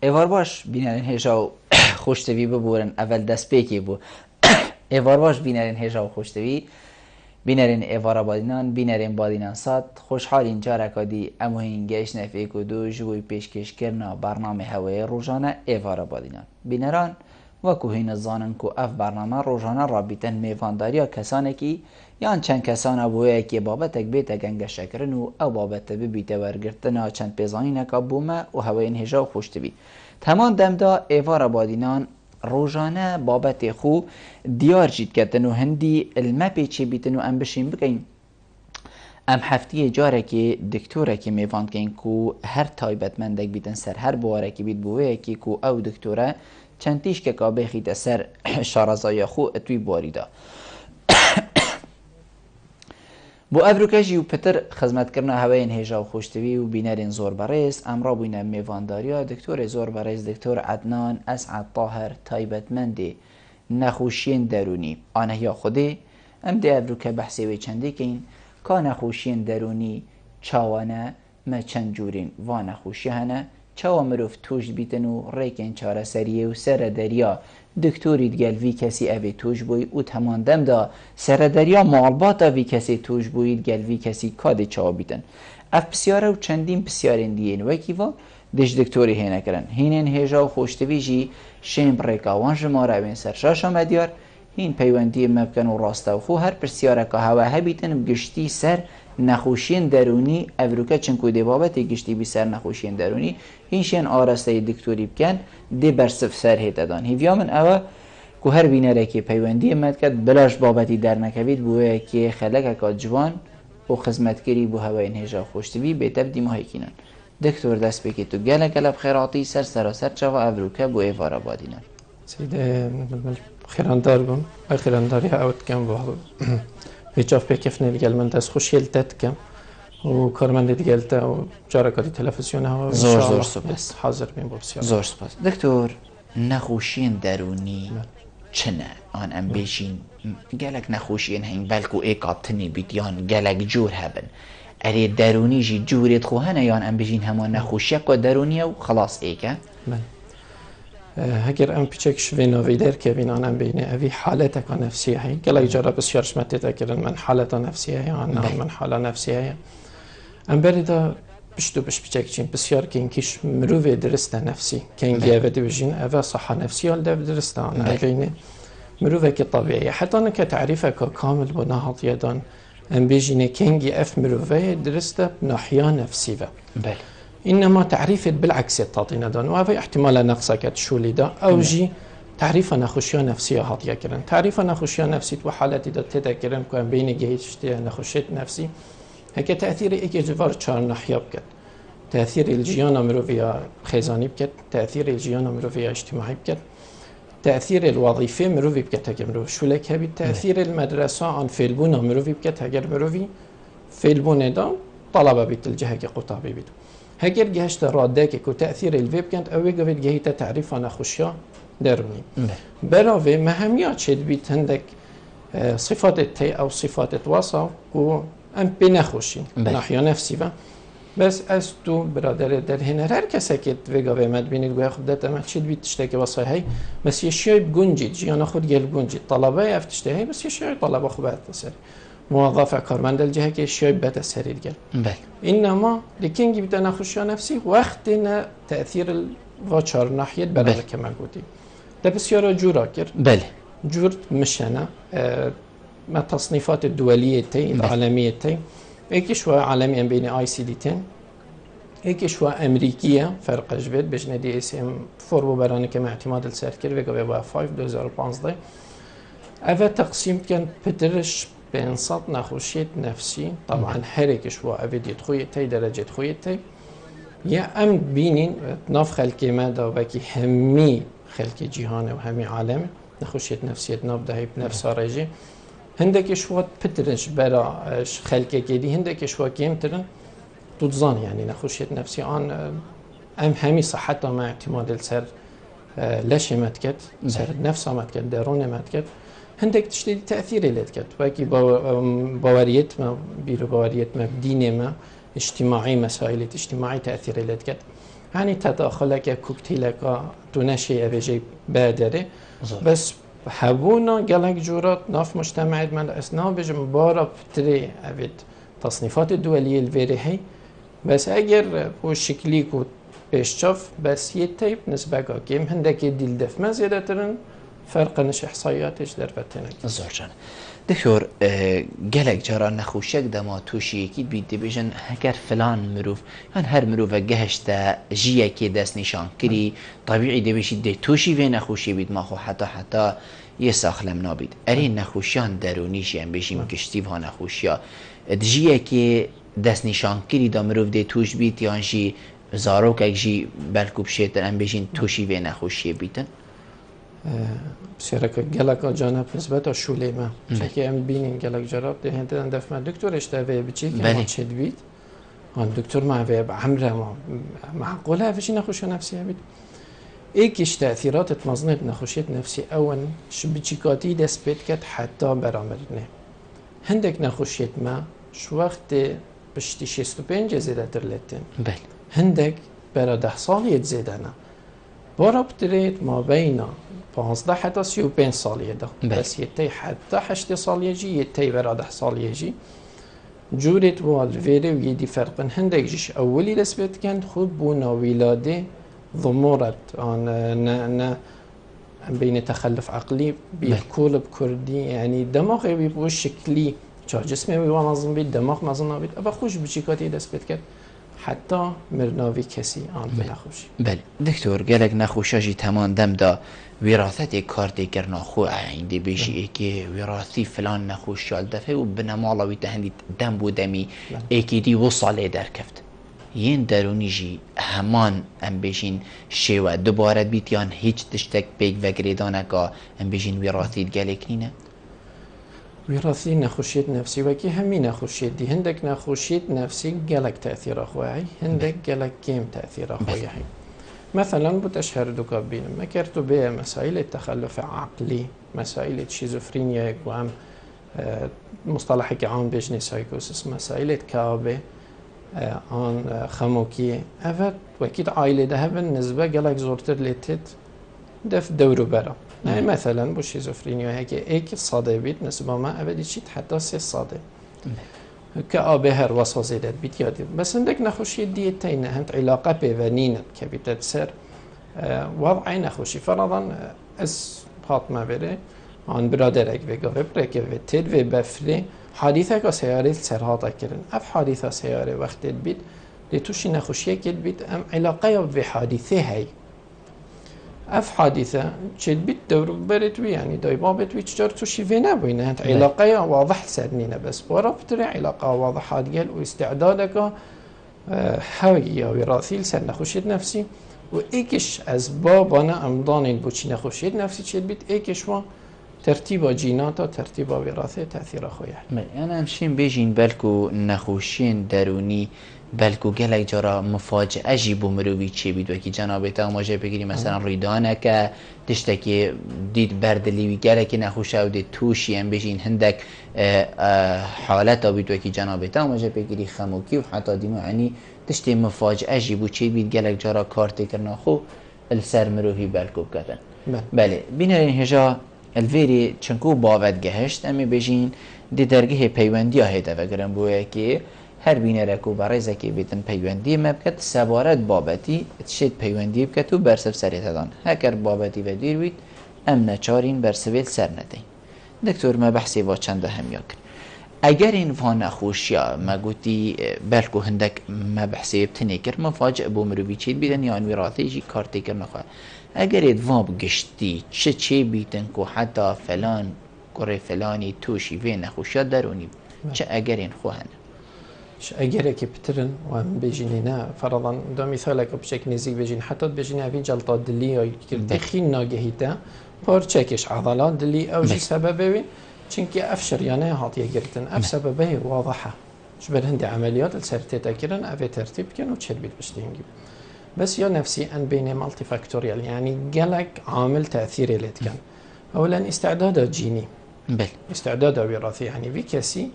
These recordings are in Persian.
ایوار باش بینرین هجا خوشتوی ببورن اول دست پیکی بو ایوار باش بینرین هجا خوشتوی بینرین ایوارا بادینان بینرین بادینان ساد خوشحال اینجا رکادی امو هنگش نفعی کدو جوی پیشکش کرنا برنامه هوای روزانه ایوارا بادینان بینران وکو هین زانن کو اف برنامه روزانه رابطن میوانداریا کسانه کی یان چند کسان ابوه که بابتک بیت گنگ شکرن و او بابت ببیت ورگرتنا چند پیزانی نکا بومه و هوای انهجا خوشتوی تمام دمدا ایوارا بادینان روزانه بابت خو دیار جید کتن و هندی المپی چی بیتن و ام بشین بگین ام هفته جاره که دکتوره که میواند کن کو هر تایبت مندک بیتن سر هر بواره که بیت بوه که کو او دکتوره چندیش که کابه خیت سر شارزای خو اتوی باریدا بو افروکجی و پتر خدمت کرنا هوای انهجا و خوشتوی و بینرین زور برس امرا بوینه میوانداریا دکتور زور برس دکتور عدنان اسعد طاهر تایبتمندی نخوشین درونی آنه یا خوده ام ده افروکه بحثی وی چندی کین که نخوشین درونی چاوانه ما چند جورین و نخوشی هنه چاوا مروف توش بیتن و ریکن چاره سریه و سر دریا دکتوری دگل وی کسی اوی توش بوی او تماندم دا سر دریا معالباتا وی کسی توش بوی دگل وی کسی کاد چاوا بیتن اف بسیاره و چندین بسیارین دیین وکی و دش دکتوری هینه کرن هینین هیجا و خوشتوی جی شیم ریکا وان جماره اوین سر شاشا مدیار هین پیوندی مبکن و راسته و خو هر بسیاره که هوا هبیتن بگشتی سر نخوشین درونی افروکه چنکو دی بابت گشتی بی سر نخوشین درونی هینشین آرسته دکتوری بکن دی برسف سر هیت دان هیویا من اوه که هر بینره که پیوندی مد کد بلاش بابتی در نکوید بوه که خلقه که جوان و خدمتگری بو هوا انهجا خوشتوی بیتب دی ماهی کنن دکتور دست بکی تو گله گله بخیراتی سر سراسر چوا افروکه بو ایوارا بادینن سيدي خيراندار بم خيرانداري اوت كم بو بيجاف بكفني ديال من داس خوش يلتت كم وكارمند ديالتا وجاركاتي تلفزيون ها زور سپاس حاضر بين بو بسیار زور سپاس دکتور نخوشین درونی چنه آن ام بیشین گلک نخوشین هنگ بلکو ایک آبتنی بیتیان گلک جور هبن اری درونی جی جورت خوهنه یان ام بیشین همان نخوشیک و درونی و خلاص ایکه هگر ام پیچک شوینا ویدر که بینان ام بینه اوی حالتک نفسیه هی گلای جارا بسیار شمته تکرن من حالتا نفسیه هی من حالا نفسیه هی ام بریدا بشتو بش پیچک چین بسیار که اینکیش مروی درسته نفسی که اینگی اوه دیوژین اوه صحه نفسی هل دو درسته آن اوینه مروی که طبیعیه حتی نکه تعریفه که کامل بنا حاط یدان ام بیجینه که اینگی اف مروی درسته ناحیه نفسی و بله إنما تعريف بالعكس تعطينا دون وهذا احتمال نقصك شولي دا أو جي تعريف نخوشية نفسية هاتيا كرن تعريف نخوشية نفسية وحالتي دا تذكرن كون بين جهيشتي نخوشية نفسي هيك تأثير إيجي جوار چهار ناحية بكت تأثير الجيان مروفيا خيزاني بكت تأثير الجيان مروفيا اجتماعي بكت تأثير الوظيفة مروفي بكت هكر مروف شو لك هبي تأثير المدرسة عن فيلبونا مروفي بكت هكر مروفي فيلبونا دا طلبة بيت الجهة قطابي بيتو هگر گهشت راده که تأثیر الویب کند اوی گوید گهیت تعریف نخوشیا درونی براوی مهمیات شد بیت هندک صفات تی او صفات واسا و ام بنخوشی ناحیه نفسی و بس از تو برادر در هنر هر کسی که وگاوی مد بینید گویا خود دت شد بیت تشتکی واسا هی بس یه شیء بگنجید جیانا خود گل بگنجید طلبه افتشته هی بس یه شیء طلبه خوبه تسری موظف کارمند الجهه که شیء بده سریر گل إنما لكن بدنا نخش نفسي وقتنا تأثير الواتشار ناحية بلد كما قلتي ده بسيارة جورا كر بله جور مشنا ما التصنيفات الدولية تي العالمية تي إيك شوى عالمي بين آي سي دي 10 إيك شوى أمريكية فرق جبت بجنة دي اس ام فوربو براني كما اعتماد السيركل ويقوى بقى 5 2015 أفا تقسيم كان بدرش بإنصات نخوشية نفسي طبعا هريكش وأبديت خويتي درجة خويتي يا أم بينين ناف خلقي مادا وباكي همي خلقي جيهانة وهمي عالم نخوشية نفسية ناف دهي بنفس رجي هندك شوات بترنش برا خلقي كيدي هندك شوات كيمترن تضان يعني نخوشية نفسي عن أم همي صحتها مع اعتماد السر لشي متكت سر نفسها متكت درونة متكت هندك تشتري تأثير اللي تكت باقي باوريت ما بيرو باوريت ما بدينه ما اجتماعي مسائل اجتماعي تأثير اللي تكت يعني تداخلك كوكتيلك تنشي أبيجي بادري زور. بس هبونا قالك جورات ناف مجتمع من أسنا بجم بارا بتري أبد تصنيفات الدولية الفيريهي بس أجر هو شكليك بيشتف بس يتيب نسبة كيم هندك يديل دف ما زيادة ترن فرق نش إحصائياتش در بتنك زور جان دکتور گلک جارا نخوشک دما توشی کی بید بیشن هکر فلان مروف هن هر مروف گهشت جیه کی دست نشان کری طبیعی دی بشید دی توشی و نخوشی بید ما خو حتی یه ساخلم نابید اری نخوشیان درونیشی هم بشیم کشتی ها نخوشیا جیه کی دست نشان کری دا مروف دی توش بید یا جی زاروک اک جی بلکو بشیتر هم بشین توشی و نخوشی بیدن بسیارک گلک جانب نسبت شوله ما چکی ام بینیم گلک جراب ده هندن دفع من دکتور اشتباه بچی که ما چید بید آن دکتور ما به عمره ما معقوله افشی نخوشی نفسی بید ایکش تأثیرات مزنید نخوشیت نفسی اون بچیکاتی دست بید کد حتی برامرنه هندک نخوشیت ما شو وقت بشتی 65 زیده ترلتن بله هندک برا 10 سالیت زیده نه بارا بتريد ما بين 15 حتى 35 سالية ده بس يتي حتى 8 سالية جي يتي برا 10 سالية جي جورت والفيري ويدي فرق هندك جيش أولي لسبت كان خود بونا ولادة ضمورت أنا بين تخلف عقلي بيحكول بكردي يعني دماغي بيبقى شكلي جا جسمي بيبقى نظم بيت دماغ نظم بيت أبا خوش بشيكاتي لسبت كان حتی مرناوی کسی آن نخوشی بله دکتور گلک نخوشاجی تمام دم دا وراثت کارتی کرنا خو عندي بيجي اكي وراثي فلان نخوش شال دفه و بنمالا ويتهندي دم بودمي اكي دي وصل دركفت ين دروني جي همان ام بيجين شيوا دوباره بيتيان هيچ تشتك بيك وگريدانكا ام بيجين وراثي گلک نينه وراثي نخوشيت نفسي وكي همي نخوشيت دي هندك نخوشيت نفسي قالك تأثير أخوي هندك قالك كيم تأثير أخوي مثلا بتشهر دوكا بين ما كرتو بيه مسائل التخلف العقلي مسائل الشيزوفرينيا وعم مصطلح كعام بيجني سايكوسس مسائل كابه عن خموكي أفت وكيد عائلة ده بالنسبة قالك زورتر لتت دف دورو برا يعني مثلا بالشيزوفرينيا هيك ايك صادق بيت نسبة ما أبدي شيء حتى 6 صادق كأبه هر وصازيدات بيت يادي بس عندك نخوشي ديتين هنت علاقة بيفانينة كبيتات سر وضعي نخوشي فرضا اس فاطمة بره عن برادرك ويقا وبرك وتد وبفري حادثة سيارة سرهاتا كرن اف حادثة سيارة وقت البيت لتوشي نخوشي كد بيت ام علاقة بحادثة هاي اف حادثه چد بیت دور برتوی يعني دايما بتوي تجار توشي فينا بينه هنت علاقه واضح سرنينا بس برا بتري علاقه واضحه ديال واستعدادك هوية وراثي لسر نخوشيت نفسي وايكش اسباب انا امضان بوشي نخوشيت نفسي چد بیت ایکش ما ترتيب جيناتا ترتيب وراثه تاثير خويا انا امشين بيجين بالكو نخوشين دروني بلکو گلک جارا مفاجعه جیبو مروی چی بید وکی جنابتا ماجه بگیری مثلا ریدانه که تشتکی دید بردلیوی گلک نخوشه و دید توشی هم بجین هندک حالتا بید وکی جنابتا ماجه بگیری خموکی و حتی دیمو عنی تشتی مفاجعه جیبو چی بید گلک جارا کارتی کرنا خو السر مروی بلکو بکتن بله بینرین هجا الویری چنکو باوت گهشت امی بجین دی درگه پیوندی هیده وگرم بویا که هر بینرکو برای زکی بیتن پیوندی مبکت سبارت بابتی تشید پیوندی بکتو برسف سریت دان هکر بابتی و دیر بید ام نچارین برسویل سر ندین دکتور ما بحثی با چند هم یاکر اگر این وان خوشیا ما گوتی بلکو هندک ما بحثی بتنی کر مفاجئ بو مروی چید بیدن یا انویراتی جی کارتی کر نخواه اگر ادوان بگشتی چه بیتن که حتی فلان کره فلانی توشی وی نخوشیا درونی چه اگر این خواهن اگر که بترن و بجینینا فرضاً دو مثالك بشكل نزيك بجين حتى بجين هذه جلطات دلي دخين ناجهيتا بارچكش عضلات دلي او جي سببه چونكي افشر يعني هاتيه گرتن اف سببه واضحه شبه هندي عمليات السرتي تاكرن اف ترتيب كانوا تشربيت بشتينجي بس يا نفسي ان بين مالتي فاكتوريال يعني قالك عامل تاثيري اللي كان اولا استعداد جيني استعداد وراثي يعني في كسي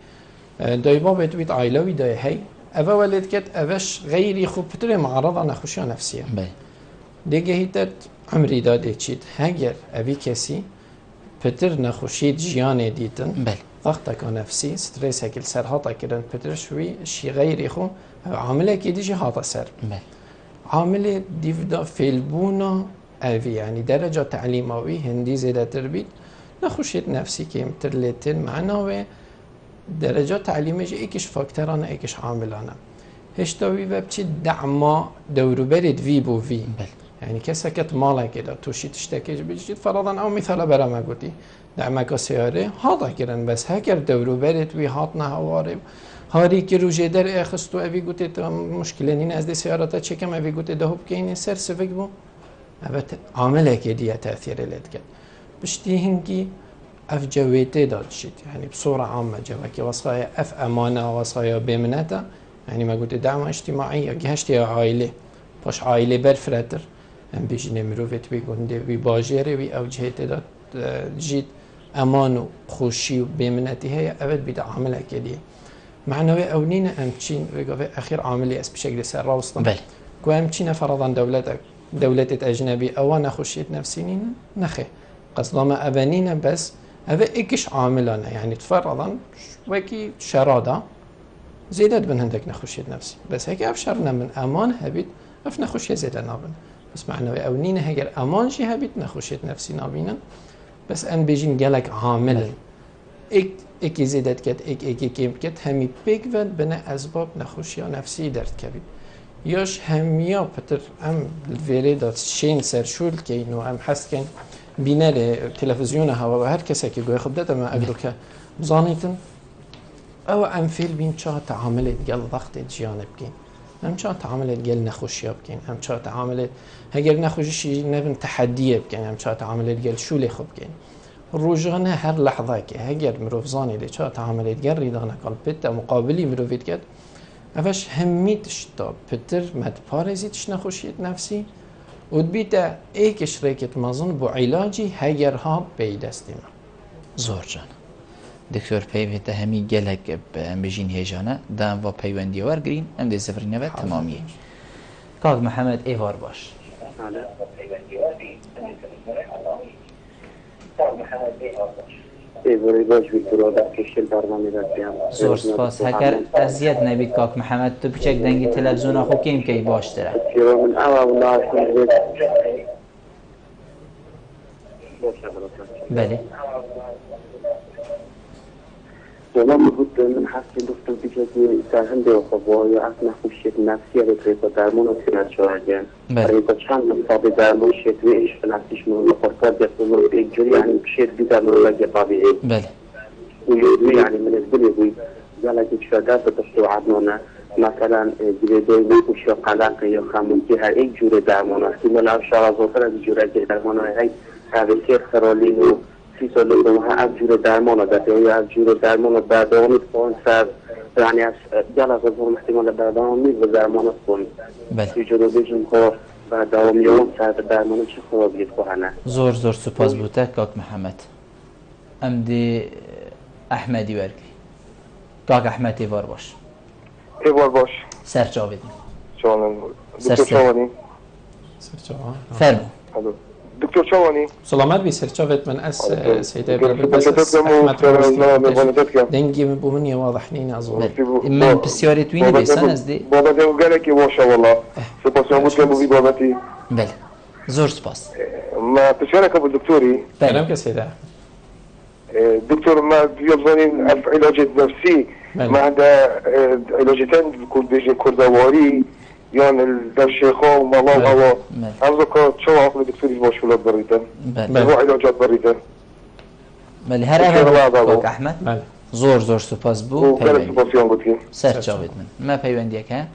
دايما بتويت عائلوي داي هي اوه ولد کت اوش غیری خوب پتر معرض نخوشی نفسیه بله دیگه هیتت عمری داده چید هگر اوی کسی پتر نخوشی جیان دیتن بله ضغطك نفسي ستريس هيك السر كده بتر شوي شي غير يخو عامله كده شي هاطا سر بله عامله ديفدا فيلبونا اوي يعني درجه تعليماوي هندي زياده تربيت نخوشيت نفسي كيم ترلتن معنا و درجه تعليمي ايكش فاكتورنا ايكش عاملانا هشتوي وبتشي دعما دورو برد في بو في بله يعني كسكت مالا كده توشي تشتكيش بيجي فرضا او مثال برا ما قلتي دعمك سيارة هذا كرن بس هكر دورو برد وي هاتنا هواري هاری که روزه در اخستو اوی گوته تا مشکل نین از دی سیارتا چکم اوی گوته دهوب که این سر سفک بو اوت عامله که دیه تأثیر لید کرد بشتی هنگی اف جویته داد شد يعني بصورة عامة جوا که وصايا اف امانه وصايا بمنته يعني ما قلت دعم اجتماعي جهشتي عائله باش عائله برفرتر هم بيجي نمروفت بيقول بي باجره بي او جهته داد جيت امان و خوشی و بمنتی هي ابد بيد عامله که دیه معنوي اونين امچين وقف اخير عاملي اس بشكل سر راوستن بله كو امچين فرضا دولة اجنبي اوانا خشيت نفسينين نخي قصدا ما ابانينا بس هذا ايكش عاملنا يعني تفرضا وكي شراده زيدت بن هندك نخشيت نفسي بس هيك ابشرنا من امان هبيت اف نخشي زيد نابن بس معنوي اونين هيك امان شي هبيت نخشيت نفسي نابينا بس ان بيجين قالك عامل ایک زیادت کرد ایک کم کرد همی پیک ود بنا اسباب نخوشی نفسی درد کبید یاش همیا پتر ام الویری داد شین سرشول که اینو ام حس کن بینر تلویزیون هوا و هر کسی که گوی خود داده ما اگر که بزانیتن او ام فیل بین چه تعاملت گل ضغط جیانب کن ام چه تعاملت گل نخوشی بکن ام چه تعاملت هگر نخوشی نبن تحدیه بکن ام چه تعاملت گل شولی خوب کن روزانه هر لحظه که هگر مروف زانی دی چه تعاملات گری دانه کال پت مقابلی مروفید کرد افش همیتش تا پتر مد پارزیتش نخوشیت نفسی و بیتا ایکش ریکت مازن با علاجی هگر ها بیدستیم زور جان دکتر پیوسته همی گلک ام بجین هیجانه دام و پیوندی ورگرین ام دی سفرینه و تمامیه کاغ محمد ایوار باش زور سپاس هکر ازیاد نبید کاک محمد تو بچک دنگی تلویزیون خو کیم کی باشتره بله والله بود من حسی گفتم که سرهم به خب یا اصلا خوشیت نفسی رو طریقه درمان و سینت شاهدیم طریقه چند مصابه درمان شدوی عشق نفسیش مون خورکار جسمون رو یک جوری یعنی شد بیدر من رو لگه طبیعی بله و یدوی یعنی من ازبلی بوی زالک شده داشته و عدنانه مثلا جوری نکوش یا قلق یا خموزی هر یک جور درمان است که من شرازاتر از جوره که درمان های توسیر خرالین و 30 سال دوم از جور درمان داده یا از جور درمان بعد آمد کن سر یعنی از جلسه زور احتمال بعد آمد و درمان کن بله جور بیشتر که بعد آمیون سر درمان چه خرابیت کنه زور زور سپاس بوده کاک محمد ام دی احمدی ورگی کاک احمد ایوار باش سر جا بدیم دکتر چوانی فرمو دکتر چوانی سلامت بی سرچاوت من اس سيدة بس احمد دنگي بومني واضح نين ازور من بسيارة تويني بيسان از دي بابا دنگو گلکی واشه والله سپاس بود که بوی بابتی بله زور سپاس ما بسيارك ابو دكتوري كلامك سيدة دكتور ما بيبزانين علاج نفسي ما عندها علاجتين بكون بيجي كردواري يعني الشيخو ومالله هو أرزقه شو عقل دكتوري باش ولا بريدن هو علاجات بريدن بله هر اول کاک احمد بله زور زور سپاس بو وكان سباسيون قلت لي سر جاوید من ما پیوندی که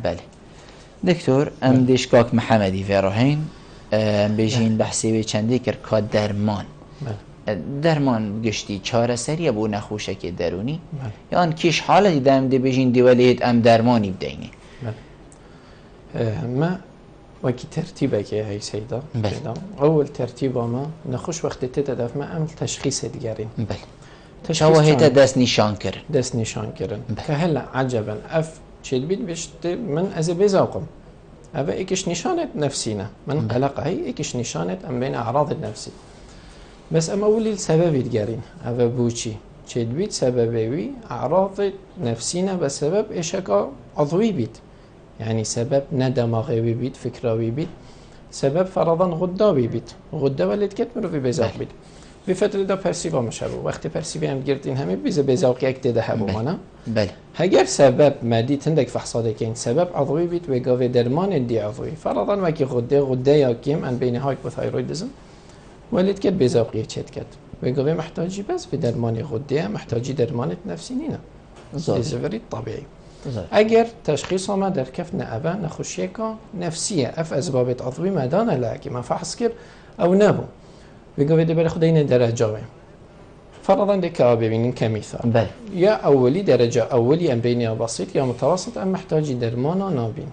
بله دکتور ام دیش کاک محمدی وراهین بیجین بحثی و چندی کر که درمان گشتی چاره سری بو نخوشه که درونی یا آن کیش حالا دیدم دی بیجین دیولیت ام درمانی بدینی ما وكي ترتيبك هي سيدة أول ترتيب ما نخش وقت تتدف ما أمل تشخيص دقارين بله شو هيدا داس نشان كرن داس نشان كرن كهلا عجبا أف چید بید بشت من از بزاقم هذا ایکش نشانت نفسینا من قلق هی ایکش نشانت ام بین اعراض نفسی بس اما اولی السبب دقارين هذا بوشي چید بید سببه وی اعراض نفسینا بسبب اشکا عضوی بید يعني سبب ندماغي بيت فكراوي بيت سبب فرضاً غداوي بيت غدا ولد كتمرو في بزاق بيت بفترة دا برسيفا مشابه وقت برسيفا هم گرتين همي بيزا بزاقي اكتي ده هبو مانا بله هگر سبب مادي تندك فحصاده كين سبب عضوي بيت وقاوي درمان دي عضوي فرضاً وكي غدا ياكيم ان بين هايبوثايرويدزم ولد كت بزاقي چت كت وقاوي محتاجي بس في درمان غدا محتاجي درمان نفسي نينا زفري طبيعي اگر تشخیص ما در کف نعبه نخوشیه که نفسیه اف اسباب عضوی مدانه لکه من فحص کرد او نبو بگو بده برای خود این درجه بیم فرضاً دکا ببینین کمیثال بله یا اولی درجه اولی ام بین یا بسيط یا متوسط ام محتاجی درمان و نابین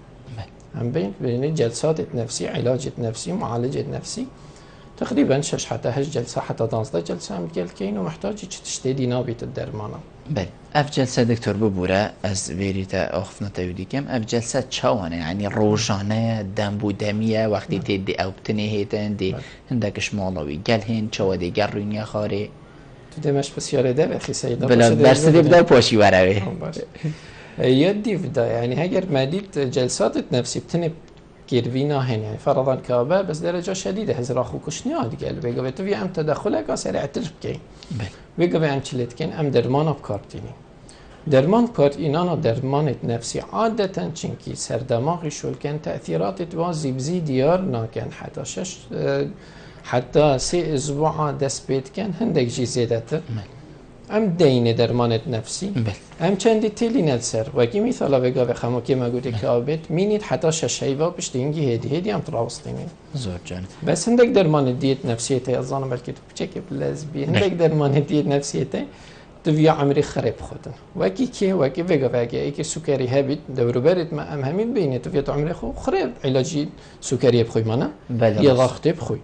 ام بین جلسات نفسی علاج نفسی معالجه نفسی تقريبا 6 حتى 8 جلسه حتى 12 جلسه هم قال كاين ومحتاج تشتدي نابت الدرمانه بله اف جلسه دكتور ببوره از ویریتا اخفنا تودی کم اف جلسه چاوانه يعني روزانه دم بودمیه وقتی تدی او بتنی هیتن دی هندکش مالوی گل هین چوادی گرونی خاره تو دمش بسیاره ده اخي سيدا بلا درس دی بدا پاشی وروی يدي بدا يعني هاجر مديت جلسات نفسي بتني كيرفينا هن يعني فرضاً كابا بس درجة شديدة هزر أخو كشنياد قال بيجا بتوي عم تدخلك سريع تربكين بيجا بعم تشلتكين أم درمان بكارتيني درمان كارتينانا درمان نفسي عادة چنكي سر دماغي شول كان تأثيرات توازي بزي ديار ناكن حتى 6 حتى 3 أسبوع دست بيت كان هندك جي زيادة ام دین درمانت نفسی ام چندی تیلی ندسر وکی مثلا بگا بخمو که مگوده که آبید مینید حتی 6 هیوا پشت اینگی هدی هم تراوستینی زور جان بس هندک درمان دیت نفسیته ازانم بلکه تو بچه که لزبی هندک درمان دیت نفسیته تو ویا عمری خراب خودن وکی که وکی بگا بگا ای که سکری هبید دورو برد ما ام همین بینه تو ویا عمری خو خراب علاجی سکری بخوی منه یا ضغط بخوی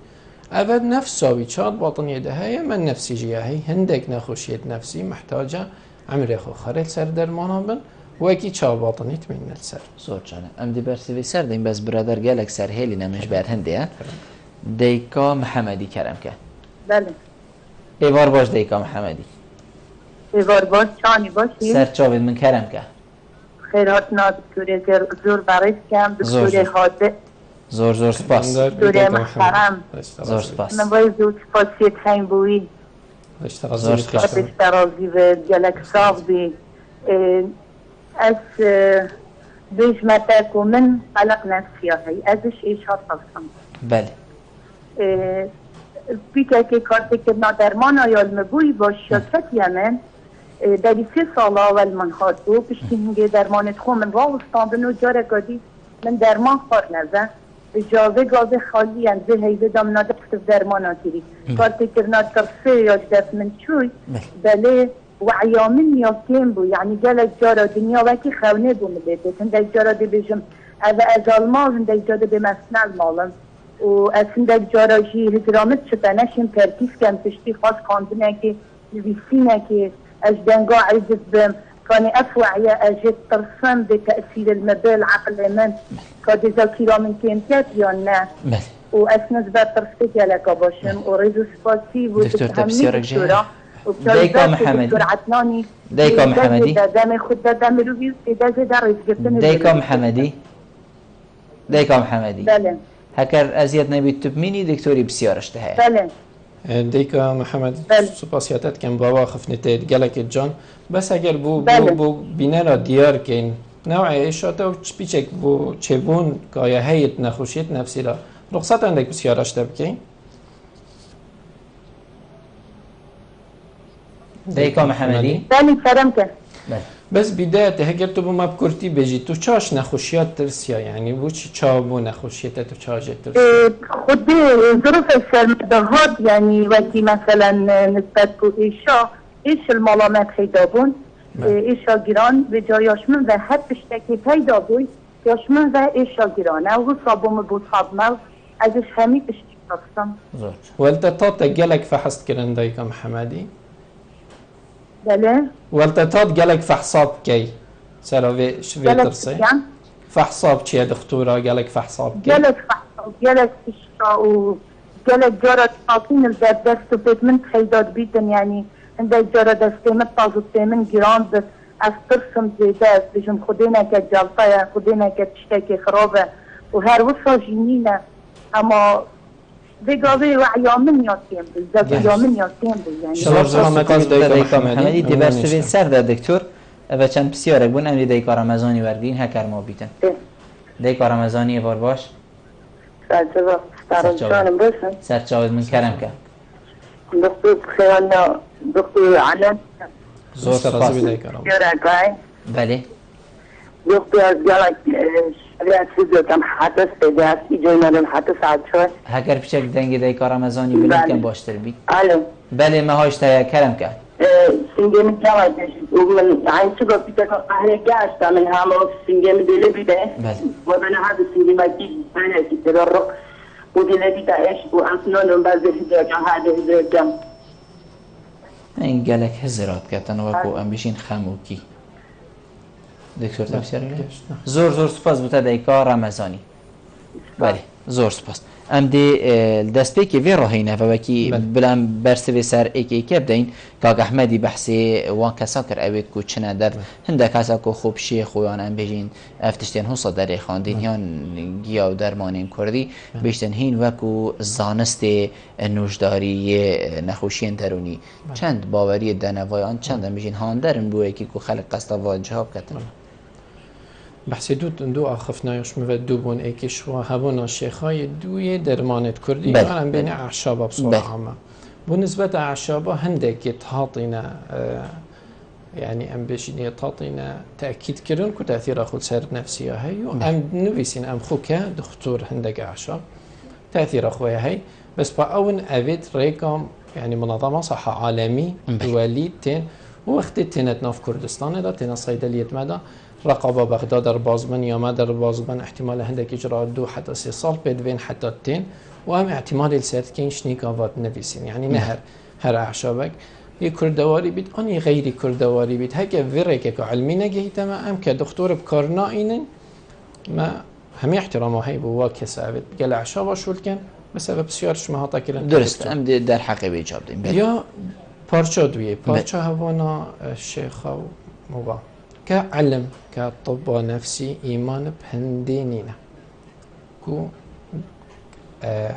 أبد نفس سوي شاد باطنية دهاية من نفسي جياهي هندك نخوشية نفسي محتاجة عمري خو خريل سر درمانا بن وكي شاد باطنية من السر زور جانه ام دی برسیوی سر دیم بس برادر گلک سر هیلی نمش بر هنده دیکا محمدی کرم که بله ایوار باش دیکا محمدی ایوار باش چانی باشی سر چاوید من کرم که خیرات نادکتوره زور برایت کم دکتوره حاده زور سپاس دکتوره محترم زور سپاس من باید زور سپاسی تایم بوی زور سپاس اشترازی و جلک صاف بی از بیش متک و من قلق نفسی هایی ازش ایش ها تفصم بله بیکه که کارتی که نادرمان آیال مبوی با شاکتی من داری 3 سال اول من خواهد بود پشتی میگه درمانت خو من راه استاندن و جاره گادی من درمان خور نزن جاوه گاوه خالی انزه هیده دام نادفت درمان آتیری کارتی که نادرسه یا دفت من چوی بله وعیامن یا کم بو یعنی گلک جارا دنیا وکی خونه بو ملیده هندک جارا دی بجم از المال هندک جارا دی مسنل مالم و از هندک جارا جی هزرامت شده نشیم پرکیس کم پشتی خواست کاندنه که ویسینه که از دنگا عزت بم كان أفوعي أجد ترسم بتأثير المبال عقل من كاد ذاكرة من كيمتات يانا وأسنز بترسك لك باشم وريزو سباسي دكتور تبسيرك جاي ديكا محمدي دكتور عدناني ديكا محمدي دامي خد دامي روبيو إدازة داريس جبتني ديكا محمدي ديكا محمدي بله هكر أزيد نبي تبميني دكتوري بسيارش تهاي بله دیکا محمد سپاسیاتت کم بابا خفنتید گلک جان بس اگر بو بینه را دیار کن نوع ایشاته و پیچک بو چبون که هیت نخوشیت نفسی را رخصت اندک بسیارش تبکین دیکا محمدی بله فرم کن بس بداية هجر تو ما بكرتي بيجي تو چاش نخوشيات ترسيا يعني بو چي چابو نخوشيات تو چاجه ترسيا خود ظروف السرمدهات يعني وقتی مثلا نسبت بو ایش الملامت پیدا بون ایشا گیران به جایاش من و حد بشتکی پیدا بوی یاش من و ایشا گیرانه و صابوم بود صابمه ازش همی بشتی بستم والتطاط جالك فحصت كرن دايكا محمدي بله والتطاط جالك فحصات كي سراوی شوی ترسی فحصاب چیه دکتورا گلک فحصاب کی گلک فحصاب گلک فشا و گلک جارت تاقین الدرد دست و بید من خیداد بیتن یعنی هنده جارة دستيمت تازوستيمن جراند از ترسم زيده از بجم خدينا كجالطايا خدينا كتشتاكي خرابة وهر وصا جينينا اما بيقاوي وعيا من ياتين بالذات يا من ياتين يعني شلون محمدی دیبرسویل سر ده دکتور و چند بسیاره بون امری دیکا رمضانی وردین هکر ما بیتن دیکا رمضانی بار باش سرچاوید من کرم که دكتور بخيرنا دكتور علم زور سپاس بله دكتور از جالك شريعة فيزيو كم حدث بدأت إجينا للحدث عدشوي هكر بشك دنگی دیکا رمضانی بلید کم باشتر بی علم بله ما هاش تا کرم که سنگه من جالك ومن عين شغل بيتك أهل جاشتا من هامو سنگه من دلي بيده وبنا هذا سنگه ما كيف أنا كتررق ودلي بيده إيش وأنسنون بعض هزار هذا هزار جم این گلک هزارات کتن و کو ام بشین خموکی دکتر تفسیر زور سپاس بوده دیکا رمضانی بله زور سپاس ام دی دست پیکی وی راهینه و وکی بلم برسوی سر ایکی بدین کاغ احمدی بحثی وان کسا کر اوید کو چنه در هنده کسا کو خوب شیخ و یان ام بجین افتشتین حوصا در خواندین یان گیا و درمانین کردی بیشتن هین وکو زانست نوشداری نخوشین درونی چند باوری دنوایان چند ام بجین هاندرن بو ایکی کو خلق قصدا واجهاب کتن بحث دو آخفنایش مود دو بون ایکش و هبون شیخای دوی درمانت کردی یعنی بین اعشابا بصورة عامة بالنسبة اعشابا هندك تحاطينا يعني ام بشيني تعطينا تأكيد كرن كو تأثير خود سير نفسية هاي ام نويسين ام خوكا دكتور هندك اعشاب تأثير اخويا هاي بس باون افيد ريكم يعني منظمة صحة عالمي دولي تين وقت تينت ناف كردستان دا تين صيدلية مدى رقابة بغداد در بازمن یا ما در بازمن احتمال هندك اجراء 2 حتى 3 سال بدوين حتى 2 وهم احتمال السرد كينش نيكافات نفسين يعني نهر هر اعشابك كردواري بيت اني غيري كردواري بيت هكا فيريك علمي نجيت ما ام كدكتور بكارنائن ما هم احترامه هي بوا كسابت قال اعشابه شو كان بسبب سيارش ما هطا كلام درست ام در حقي بيجاب دين يا بارچا دوي بارچا هوانا الشيخ مبا كعلم كطب نفسي إيمان بهندينينا كو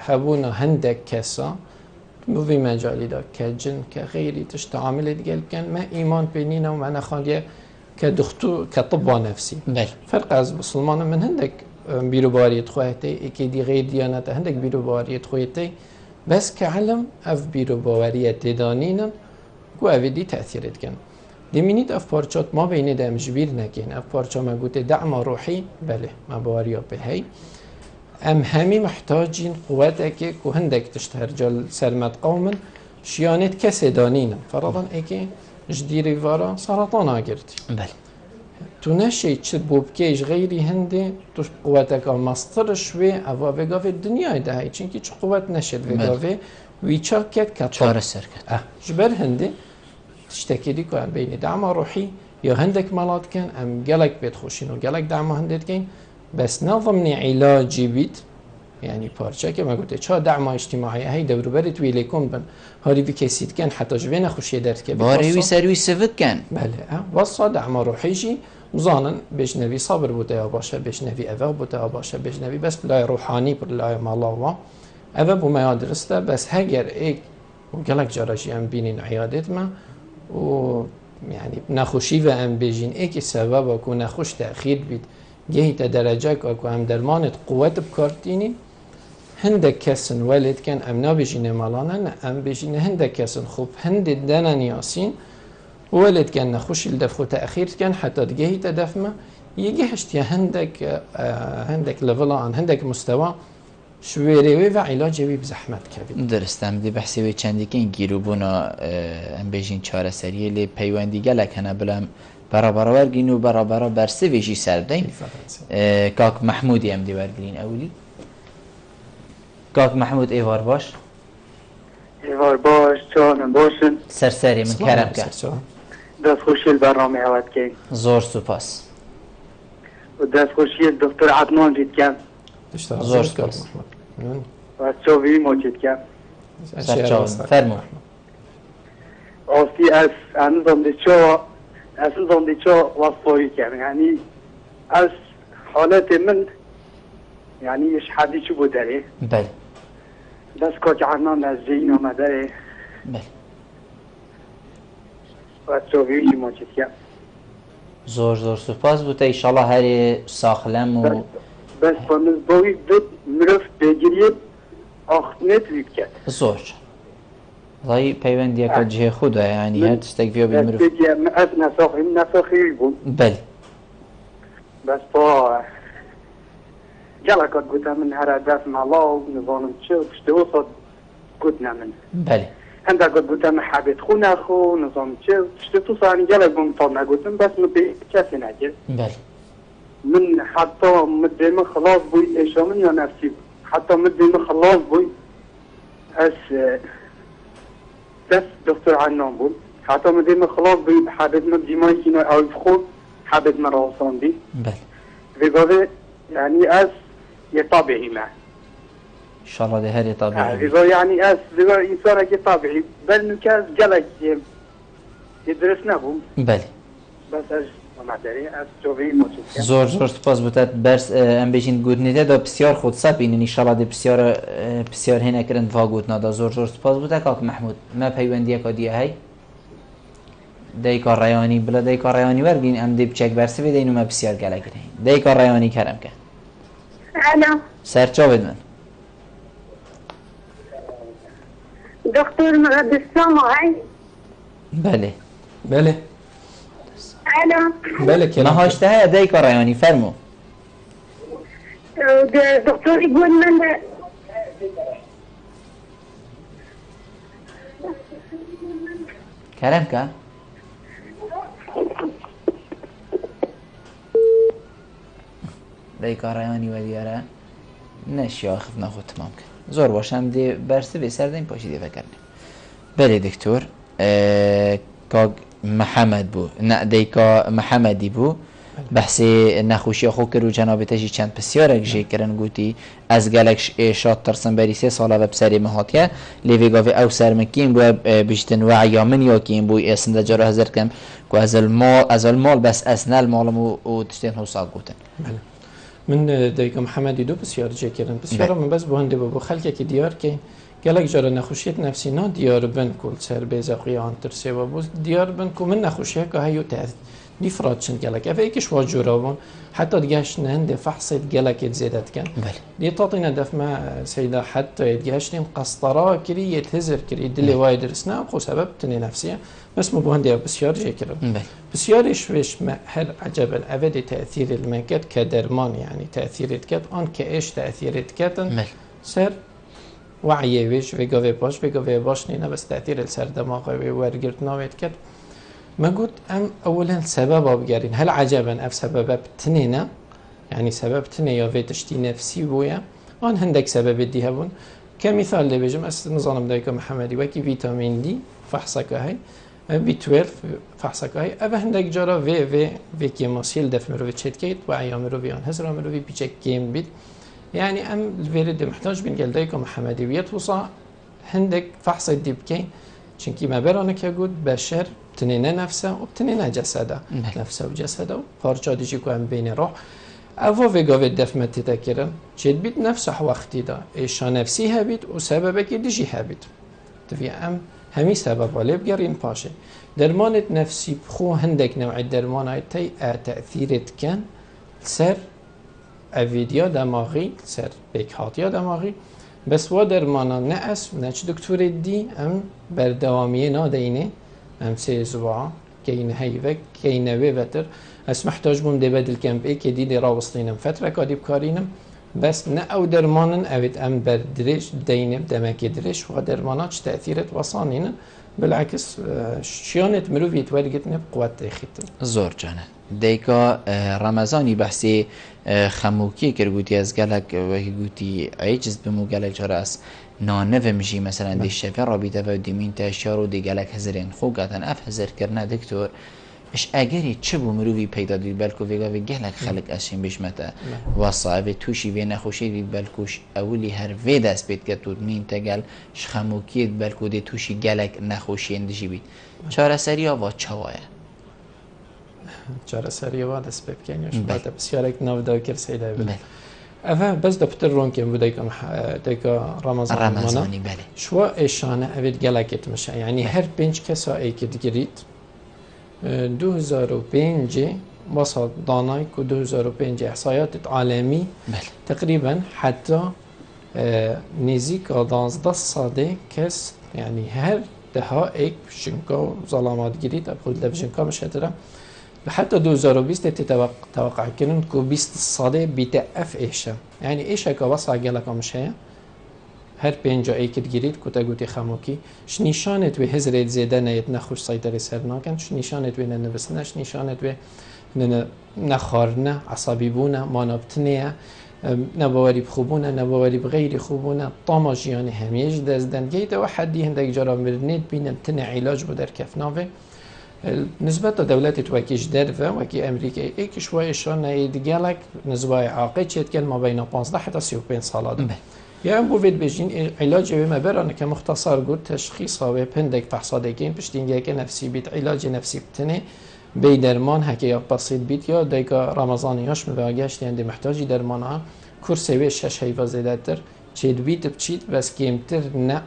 هبونا هندك كسا في مجالي دا كجن كغيري تشتعامل قلب كان ما إيمان بينينا ومعنا خالية كدكتور كطب نفسي فرق از بسلمان من هندك بيروبارية خواتي اكيدي غير ديانات هندك بيروبارية خواتي بس كعلم اف بيروبارية تدانينا كو افيدي تأثيرت كان دمینید اف پارچات ما بین دم جبیر نکین اف پارچا ما گوته دعم روحی بله ما بواریا به هی ام همی محتاجین قوته که هندک تشتهر جل سلمت قومن شیانت کسی دانین فرضاً اکی جدیری وارا سرطان آگردی بله تو نشی چه بوبکیش غیری هنده تو قوته که مستر شوی اوا وگاوی دنیای ده هی چونکی چه قوت نشد وگاوی ویچا کت کت چار سرکت جبر هنده تشتكي كو ام بين دعم روحي يا هندك مالات كان ام جالك بيت خوشين وجالك دعم هندت كان بس نظم علاجي بيت يعني بارشا كما قلت چا دعم اجتماعي هي دور برت ويليكم بن هاري في كيسيت كان حتى جبنا خوشي درت كبير باري وي سيرفيس سيفك كان بله وصا دعم روحي جي مزانا بجنبي صبر بوتا باشا بجنبي اذا بوتا باشا بجنبي بس بلا روحاني بلا مالله اذا بما يدرسته بس هاجر ايك وجالك جراجي ام بينين عيادت ما و يعني نخوشی و ام بجین ایکی سبب اکو نخوش تأخیر بید گهی تا درجه اکو هم درمانت قوت بکارتینی هندک کسن ولد کن ام نبجین مالانن ام بجین هندک کسن خوب هند دنن یاسین ولد کن نخوشی لدفخو تأخیر کن حتی گهی تا دفمه یگه هشتی هندک لفلا عن هندک مستوى شويري و علاجي بزحمت كبير درستم دي بحثي و چندی که این گیروبونا ام بجین چاره سریه لی پیوندی گلک هنه بلم برابر ورگین و برابر برسه ویجی سردین کاک محمودی ام دی ورگلین اولی کاک محمود ایوار باش ایوار باش چانم باشن سرسری من کرم که دست خوشی برنامه عوض که زور سپاس و دست خوشی دکتر عدنان جید کم زور سپاس و چاوی ما جید کم سرچاون فرمو آستی از نظام دیچا وصفایی کم یعنی از حالت من یعنی یش حدی چو بودره بله دست که عدنان از جین آمده بله و چاوی ما جید کم زور سپاس بوده ایشالله هر ساخلم و بس فمز باوی دو مرف بگیرید آخنت وید کرد زور ضای پیوندی که جه خوده یعنی هر تشتک فيها بالمرف از نساخی بود بله بس با جلکات گوتا من هر دست مالا و نظانم چه و پشته و صد گوتنا من بله هنده گوتا من حبیت خو نخو نظام چه و پشته تو سانی جلک بمطال نگوتم بس من به کسی نگیر بله من حتی مدیم خلاص بوی ایشامن یا نفسی بود حتی مدیم خلاص بوی از دست دکتر عنان بود حتی مدیم خلاص بوی حبیت مدیمای کینا اوی خود حبیت مراسان دی بله ویگاوه یعنی از یه طبیعی ما ایشالله ده هر طبیعی ویگاوه یعنی از ویگاوه انسان که طبیعی بل نکه از گلک یه درست نبود بله بس از مداری از جوی موجود زور سپاس بوده برس ام بیشین گودنیده دا بسیار خود سب اینن ایشالله ده بسیار هنه کرن فا گودنا دا زور سپاس بوده کاک محمود ما پیوندیه که دیه هی دیکار ریانی بلا دیکار ریانی ورگین ام دی بچک برسی ویده اینو ما بسیار گله کرده دیکار ریانی کرم که الو سرچا بید من دكتور بسامة هاي بله بله الو بله ما كلام هاشته های دیکار ریانی فرمو دكتور يقول من کرم که دیکار ریانی و دیاره نشیا خف نخود تمام کن زور باشم دی برسه به سر دیم پاشی دی فکرنیم بله دکتور که محمد بو نه دیکا محمدی بو بحثی نخوشی خو کرو جناب تجی چند بسیارک جی کرن گوتی از گلک شاد ترسن بری 3 ساله و بسری مهاتیه لیویگاوی او سرمکین بو بیشتن وعیا من یا کین بو اسند جرا هزار کم کو از المال بس اسنال مالم و تشتین حساب گوتن من دیگه محمدی دو بسیار جه کردن بسیار من بس بونده بو خلک که دیار که گلک جرا نخوشیت نفسی نا دیار بن کل سر بیز قیان ترسی و بو دیار بن کو من نخوشیه که هیو تاثیر نفراد چند گلک افه ایکش واجورابون حتی دیگهش نهنده فحصت گلک زیادت کن دی تعطينا دف ما سيدا حتى يتجهشتين قسطرة كري يتهزر كري دلي وايد رسنا خو سبب تني نفسية بس مو بهندي بسيار جي كرم بسيار شويش ما هل عجبا أبدي تأثير المنكت كدرمان يعني تأثير كت أن كإيش تأثير كتن سر وعي ويش ويجوي باش نينا بس تأثير السر دماغ وورجرت ناويت كت ما قلت أم أولا سبب بجارين هل عجبا أف سبب تنينا يعني سبب تني يا في تشتي نفسي بويا أن هندك سبب دي هبون كمثال اللي بيجم نظام دايك محمدي وكي فيتامين دي فحصك هاي بي 12 فحصك هاي أبا هندك جرا في كيماسيل دف مروي تشتكيت وعيا مروي عن هزرا مروي بيجك كيم بيت يعني أم الفيرد محتاج بين قال دايك محمدي ويتوصى هندك فحص دي بكين چونكي ما برانك يقول بشر تنينه نفسه وبتنينه جسده نفسه وجسده پارچه دیجی که هم بین روح اوه وگاوه دفمت تذکرن چید بید نفسه وقتی دا ایشا نفسی هبید و سببه که دیجی هبید تفی همی سبب ولی بگرین پاشه درمانت نفسی بخو هندک نوع درمان های تی تأثیرت کن سر اویدیا دماغی سر بکهاتیا دماغی بس و درمانا نه اس نه چه دکتور دی ام بردوامیه نادینه ام 3 اسبوع كاين هيفك كاين ويفتر اس محتاج بوم دي بدل كامب اي كي دي راوستينم فتره كادي بكارينم بس نا او درمانن اويت ام بدريش دينم دمك دريش و درمانات تاثيرت وصانين بالعكس شيانت مروفيت ورقتنا بقوه تخيت زور جانه دیکا رمضانی بحثی خموکی کرگوتی از گلک و گوتی عجز بمو گلک جراس نانو مجی مثلا دی شفه رابطه و دیمین تشار و دی گلک هزرین خوب گتن اف هزر کرنه دکتور اش اگری چه بو مروی پیدا دید بلکو ویگا وی گلک خلق اشین بشمتا وصابه توشی وی نخوشی دید بلکوش اولی هر وی دست بید که تو نین تگل شخموکید بلکو دی توشی گلک نخوشی اندشی بید چاره سری آوا چوایه چاره سری آوا دست بکنیش باید بسیارک نو داکر سیده بله اوه بس دفتر رون کم بود دیکا رمضانی بله شو ایشانه اوید گلکت میشه یعنی هر 5 کسا ایکت گرید 2005 واسه دانای که 2005 احصایات عالمی تقریبا حتی نزدیک 12 ساده کس یعنی هر دها ایک شنکا ظلامات گرید ابخود لفشنکا مش هتره حتى 2020 تتوقع كنن كو 20 ساده بيتقف ايشا يعني ايشا كواسع جالك مش هي هر بينجا ايكت جريد كوتا قوتي خموكي ش نشانت به هزريت زيدان يت نخوش سيطري سرنا كان ش نشانت به ننبسنا ش نشانت به نخارنا عصبي بونا ما نبتنيا نبواري بخوبونا نبواري بغير خوبونا طاما جياني هميج دازدن جيدا واحد دي هندك جرا مرنيت بينا بتني علاج بدر كفنافه نسبة دولات توكيش درفة وكي أمريكا إيك شوية شون يدجالك نسبة عاقد شيء كان ما بين 15 حتى 35 سالة يعني بوفيد بيجين علاج بما برا كمختصر قلت تشخيص هو بندك فحصادكين بشتينجا كنفسي بيت علاج نفسي بتني بي درمان هكي بسيط بيت يا ديكا رمضانياش مباقاش عندي محتاجي درمانها كورسي شش هيفا زيادتر شيد بيت بتشيت بس كيمتر نا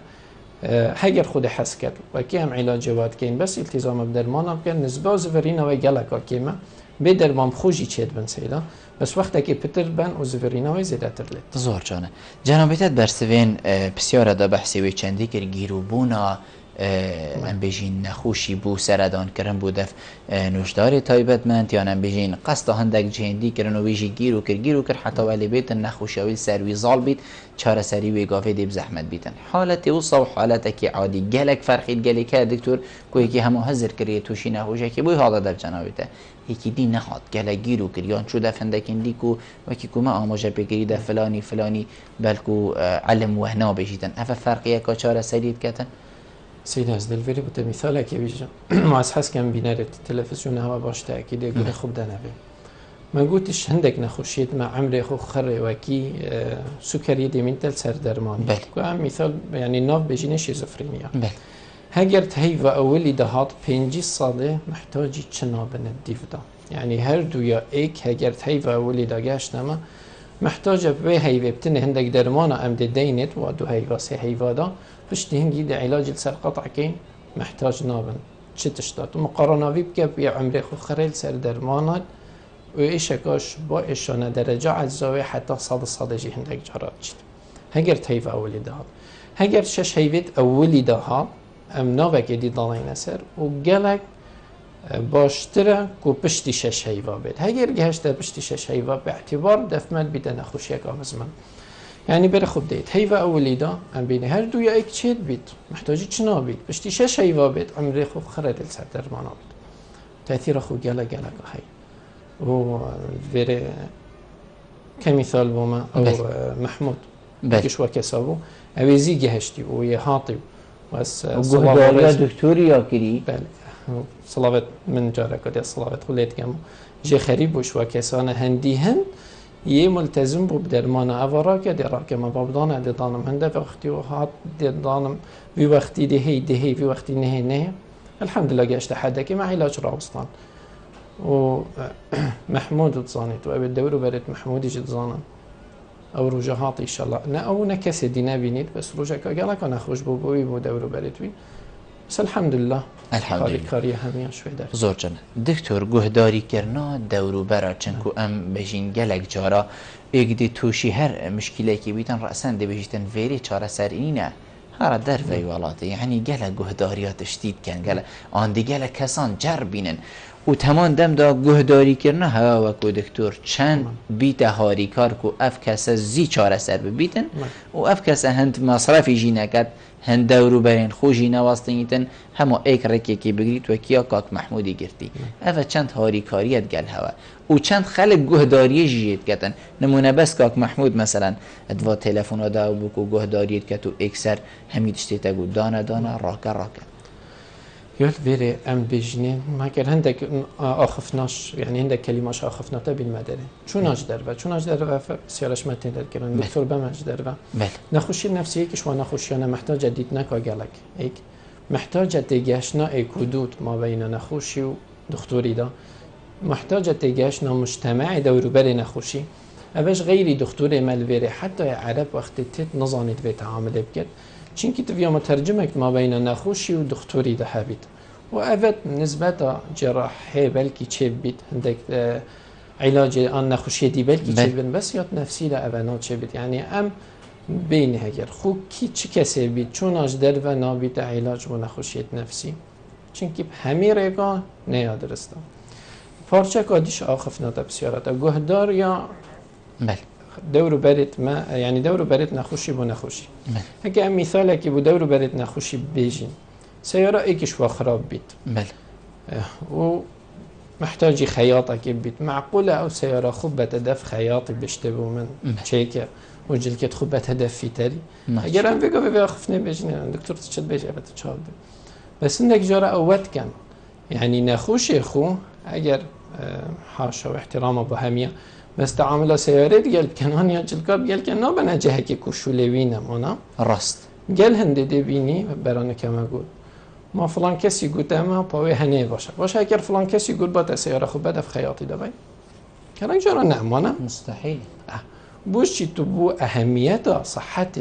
هگر خود حس کرد و که هم علاج واد کن بس التزام بدرمان کن نسبت زفرین و گلک کیما به درمان خوشی چید بن سیدا بس وقتی که پتر بن و زفرین و زیاده تر لید زور جانه جنابیت برسوین بسیار دا بحثی و چندی کر گیرو بونا ام بيجين نخوشي بو سردان كرن بو دف نوشدار تايبتمنت يعني ام بيجين قصد هندك جهندي كرن و بيجي گيرو كر حتى ولي بيت نخوشي او سروي زال بيت چاره سري و گافه دي بزحمت بيتن حالتي وصو حالتك عادي گلك فرخيد گلك دكتور كوي كي همو حذر كري توشي نخوشي كي بو هذا در جنابته هيكي دي نخات گلك گيرو كر يان شو دفندكن ديكو وكي كما اماجه بگيري ده فلاني بلكو علم وهنا بيجيتن اف فرقيه كا چاره سري كتن سيد هزدل فيري بوده مثالك يبيجا معز حس كان بينارت التلفزيون هوا باش تأكيد يقول خوب ده نبي ما قلتش هندك نخوشيت مع عمري خو خري وكي سكري دي من تل سر درمان كوام مثال يعني ناف بيجيني شيزوفرينيا هاجرت هيفا اولي دهات 5 ساله محتاجي چنابن الديفدا يعني هر دويا ايك هاجرت هيفا اولي داگاش نما محتاجه به هيفا بتن هندك درمانا ام دينت و دو هيفا سي هيفا دا فشتي هنجي ده علاج السر قطع كين محتاج نابن چه تشتات مقارنه بك بيا عمري خو خريل سر درمانات و ايشكاش با اشانه درجه عزاوي حتى صاد جي هندك جرات هگر تيف اولي ده هگر شش هيفت اولي ده ام ناوك دي دالين سر و گلك باشتره کو پشتی شش هيفا بيت هگر گهشت پشتی شش هيفا باعتبار دفمت بيد نخوشي كامزمن يعني بره خوب ديت هيفا اولي دا ام بين هر دو يا اك تشيد بيت محتاجي چنا بيت بشتي شش هيفا بيت عمري خوب خرد السر درمانا بيت تاثير خو گلا هي و بره كمثال بوما او محمود كيش وكسابو اويزي گهشتي و يهاطي بس صلاة دكتوري يا كري بله صلاة من جارك دي صلاة خليت كم جي خريب وش وكسانه هندي هن یه ملتزم بود درمان اوارا که درا که ما بابدانه دانم هنده وقتی و هات دانم وی وقتی دهی وی وقتی نه الحمدلله گشت حدا که مع علاج راوستان و محمود تصانيت و ابد دورو بريت محمود يجي تصانا او رجهات ان شاء الله نه او نكس دينا بينيت بس رجا قال انا خوش بو دورو بريت وي بس الحمد لله کاری همین شوی در زور جان دکتر گهداری کرنا دورو برا چنکو ام بجین گلک جارا اگدی توشی هر مشکلی که بیتن رأسن دی بجیتن ویری چاره سر اینه هر در ویوالاته یعنی گلک گهداریات شدید کن گلک آن دی گلک کسان جر بینن و تمام دم دا گهداری کرنا هوا وکو دکتر چند بیت هاری کار کو اف کسا زی چاره سر ببیتن و اف کسا هند مصرفی جی نکد هند دورو برین خوشی نواستنیتن همه ایک رکی که بگیرید و کیا کاک محمودی گرتی اوه چند هاری کاریت گل هوا و چند خلق گهداری جیت کتن نمونه بس کاک محمود مثلا ادوا تلفون دا بکو گهداریت کتو ایک سر همید شتیتا گو دانه راکه يقول فيري ام بيجنين ما كان عندك اخفناش يعني عندك كلماش اخفناتا بالمدري شوناش دربه شوناش دربه سيارش ما تقدر كلام دكتور بماش دربه نخوشی نفسی که شما نخوشیانه محتاج دید نکا گلک ایک محتاج تیگشنا ایکودود ما بین نخوشی و دکتوری دا محتاج تیگشنا مجتمع دوروبر نخوشی اوش غیری دکتور ملویره حتی عرب وقتی تت نزانید به تعامل بکرد چونکی تو مترجمه ما بین نخوشی و دکتوری ده هبید و اوت نسبت جراحه بلکی چه بید هندک علاج آن نخوشی دی بلکی چه بید بس یاد نفسی ده اونا چه بید یعنی ام بین هگر خو کی چه کسی بید چون اج در و نابید علاج و نخوشیت نفسی چونکی همه رگا نیاد رسته پارچه کادیش آخف ناده بسیارت گهدار یا دورو برید ما یعنی دورو برید نخوشی با نخوشی اگه مثاله که با دورو برید نخوشی بیجین سیاره ایکش و خراب بید و محتاجی خیاطه که بید معقوله او سیاره خوب بتدف خیاطی بشته بو من چیکه و جلکت خوب بتدف فی تری اگر هم بگو بیا خفنه بیجین دکتور تشد بیجه بت چهار بید بس اندک جاره اوت کن یعنی نخوشی خو اگر حاشا و احترام با همیه بس تعامل سیاره گل کنان یا جلکاب گل کن نبنه جهه که کشولوینم اونا راست گل هنده دی بینی برانه کمه گود ما فلان کسی گوده ما پاوی هنه باشه اگر فلان کسی گود با سیاره خوب بدف خیاطی دبای کنان جارا نعمانه مستحیل بوش چی تو بو اهمیت صحت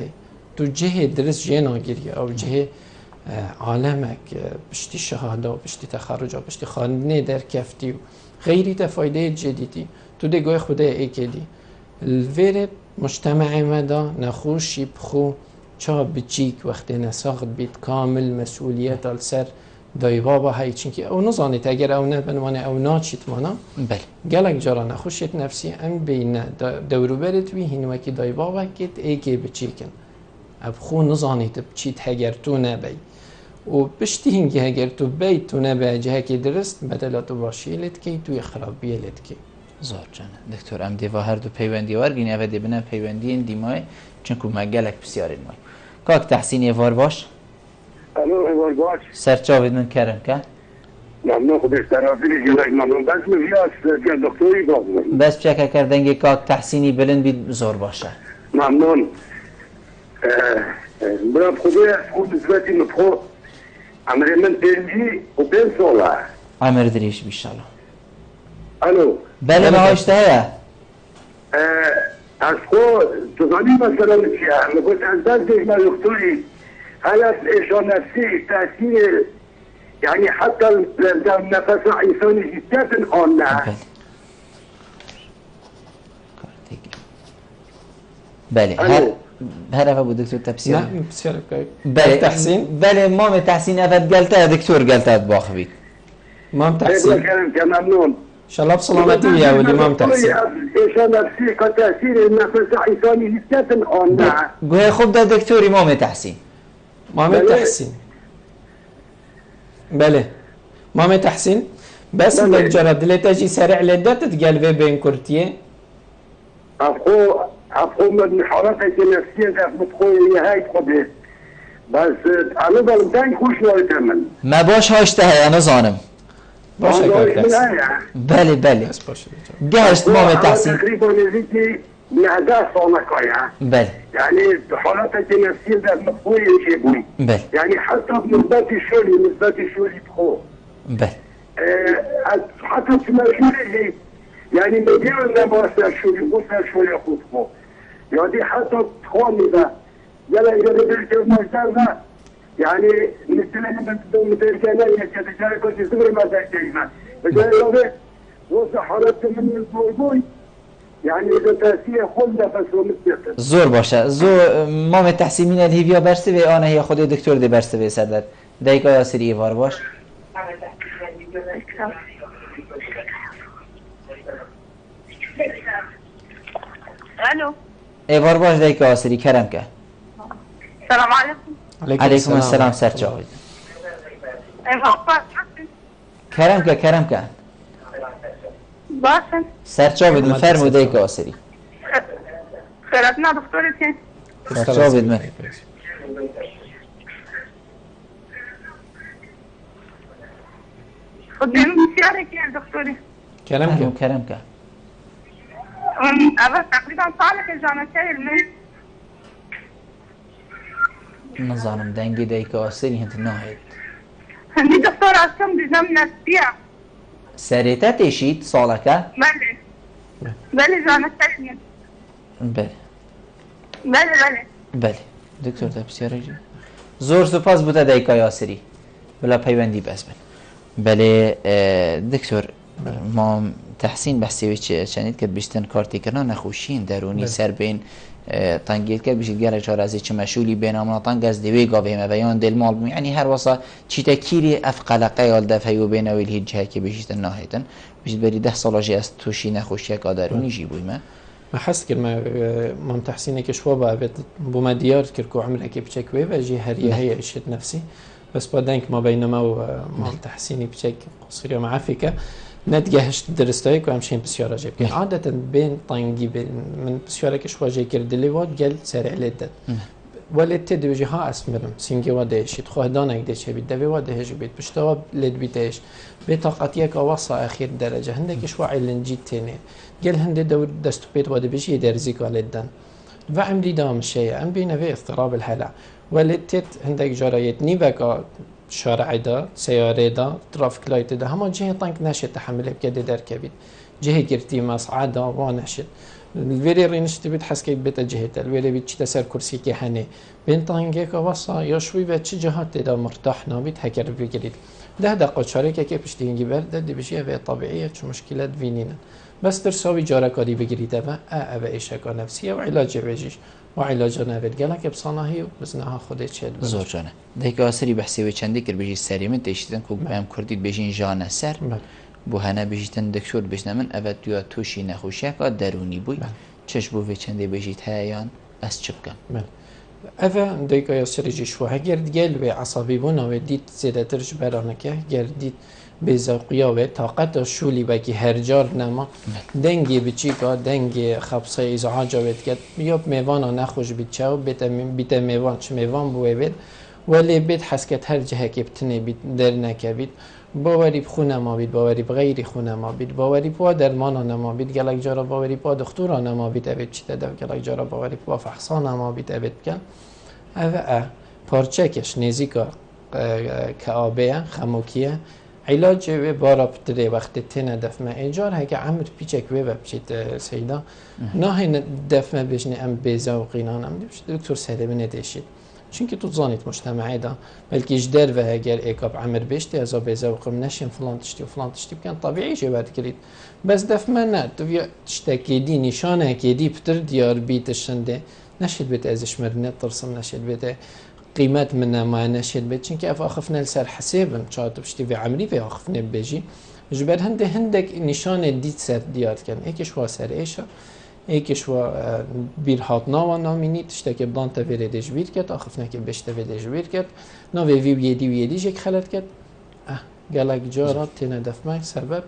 تو جهه درس جینا گیری او جهه عالمک بشتی شهاده و بشتی تخرج و بشتی خانه در کفتی و غیری تفایده جدیدی تو دیگه خدا ایکلی الورد مجتمع مدا نخوشی بخو چا بچیک وقتی نساخت بیت کامل مسئولیت السر دای بابا هایی چونکه او نزانید اگر او نبنوانه او ناچیت مانا بله گلک جارا نخوشیت نفسی ام بین دورو برد وی هینو که دای بابا کت ایکی بچیکن اب خو نزانید بچیت هگر تو نبی و پشتی هنگی اگر تو بیت تو نبی جه که درست بدلا تو باشی لید که توی خرابیه لید که زور جانه دکتور ام دیوا هر دو پیوندی وارگین اوه دی بنا پیوندی این دیمای چونکو مگلک بسیاری نمای کاک تحسین ایوار باش الو ایوار باش سرچاوید من کرم که ممنون خودش ترافیلی جلک ممنون بس مفیاس که دکتوری بازمون بس چکه کردنگی کاک تحسینی بلند بید زور باشه ممنون برام خود نسبتی مبخو عمر من تنجی و 5 ساله عمر دریش بیشالا الو بله ما هاشته هیا از خود تزانی مثلا چیه نگوت از دست ما دکتوری حالت ایشان نفسی تأثیر يعني حتى در نفس انسانی جدیت آن نه بله هر افا بود دکتور تفسیر نه بسیار بله تحسین بله مام تحسین افت گلته دکتور گلته باخ بید مام تحسین ممنون شلاب سلامتی یا ولی مام تحسین ایشان نفسی که تأثیر نفس انسانی جدیت آن نه گوه خوب ده دکتوری مام تحسین مام تحسین بله مام تحسین بس بجرد دلتا سريع لدت تقلبي بين كرتيه أخو من حالتك النفسية بتقول هاي خبي بس أنا بلدان خوش لا يتمن ما باش هاشته أنا ظانم باش بله بله جهشت مام تحسين تقريبا نزيتي لهداف صونكايا بله يعني حالتك النفسية بتقول شيء بوي بله يعني حتى بالنسبة الشغل بخو بله حتى تمشي يعني مدير لما شغل وصل خود خو يعني حتى تخوني ده يلا إذا بدك مجدنا يعني مثلا من كنا يتجاري كنت صغير ما تجينا بجانب وصل حالته من البوي يعني إذا تأثير خلده بس ومتقل زور باشه زور مام تحسینین الهیویا برسه به آنه هی خود دکتر دی برسه به سردت دایکا یا سری ایوار باش الو ایوار باش دایکا یا سری کرم که السلام عليكم علیکم السلام سرچاوید کرم که باشن سرچاوید من فرمو دایکا یا سری خیراتنا دکتورتی سرچاوید من خدمة بسيارة كده دكتوري. كلام که أبغى تقريبا صالح الجامعة المن. نظام دنگی دیگه آسری هنت نهید. هندي دكتور أصلا بنظام نفسية. سریعت تشید سالکه؟ بله جامعة المن. بله دکتور ده بسیار جی زور سپاس بوده دیگه آسری بلا پیوندی بس بله دکتور ما تحسین بحثی چنید که بیشتر کارتی کردن نخوشین درونی سر بین تنگیت کرد بشید گره چهار ازی چه مشولی بین امنا تنگ از دوی گاوه مبیان دل مال یعنی هر واسه چی تکیری افقلقه یال دفعی و بین اویل هیچ جه که بشید نهایتن بشید بری 10 سالاجی از توشی نخوشی که درونی جی بوی ما حس كر ما تحسينك شوابا بما ديار كركو عمرك بشك ويبا جي هريه هي اشيت نفسي بس بعدين ما بينما ما تحسيني بشك قصيره معفكه ندجهش درستايك وامشين بسياره جيب عاده بين طنجي من بسيارك شوا جي كر دليوات قال سريع لدت ولا تدوجي ها اسمرم سينجي ودايش تخو هدانك ديش بيت دبي ودايش بيت بشتوا لد بيتاش بطاقتيك اوصى اخير درجه عندك شوا علنجي تاني قال هندي دور دستو بيت ودا بيجي درزيك ولدن وعملي دام الشيء عم بينا في اضطراب الهلع ولدت عندك جرايت نيبكا شارع دا سياره دا ترافيك لايت دا هما جهه طنك نشد تحمل بكده دركبيت جهه كرتي مصعد ونشد الفيري رينشت بتحس كيف بتجهت الويلي بتشي تسر كرسي كي حني بين طنجك وصا يا شوي بتشي جهات دا مرتاح نابيت هكر بيجريد ده دقيقه شاركه كيف بتشتينجي برد دي بشي في طبيعيه شو مشكله فينينا بس ترساوي جاركاري بگیرید و ایشکا نفسیه و علاج بجیش و علاج نوید گلک بصانهی و بزنها خودت چید بزر زور جانه دیگه آسری بحثی و چندی کر بجی سری من تیشتن که بهم کردید بجین جانه سر بو هنه بجیتن دکتور بجنه من اول دویا توشی نخوشیه که درونی بوی چش بو و چندی بجید هایان از چه بکن اول دیگه آسری جیشوه گرد گل و عصابی بونا و دید زیده ترش برانکه گردید بزوقيا و طاقت شولی بکی هر جار نما دنگی بچی که دنگی خبصه ازعاج بید یا میوان نخوش بید چاو بیت میوان چه میوان بوی بید ولی بید حسکت هر جهه که بتنی بید در نکبید باوری بخونه ما بید باوری بغیر خونه ما بید باوری با درمان ما بید گلک جارا باوری با دکتر ما بید اوید چی تدو گلک جارا باوری با فحصان ما بید اوید کن اوه پارچکش نزیکا کعابه خموکیه علاج و بارا بتره وقت تنه دفمه ایجار هکه عمر پیچک و بچید سیدا نه دفمه بجنه ام بیزا و قینان ام دکتر سلیم ندیشید چون که تو زانیت مجتمعی دا بلکه اجدر و اگر ایکاب عمر بشتی از بیزا و قم نشین فلان تشتی و فلان تشتی بکن طبیعی جواد کرید بس دفمه نه تو تشتکیدی نشانه کیدی بتر دیار بیتشنده نشید بیت ازش مرنه ترسم نشید بیت قيمات منا ما نشيد بيتشن كيف أخفنا لسر حسابن شاطر بشتي في عمري في أخفنا بيجي جبر هندك نشان ديت سر ديار كان إيش هو سر إيشا إيش هو بيرهاتنا وناميني تشتكي بدان تفير ديش بير كت أخفنا كي بيش تفير ديش بير كت نوي في بيدي جيك خلت كت قالك جارات تندف معي سبب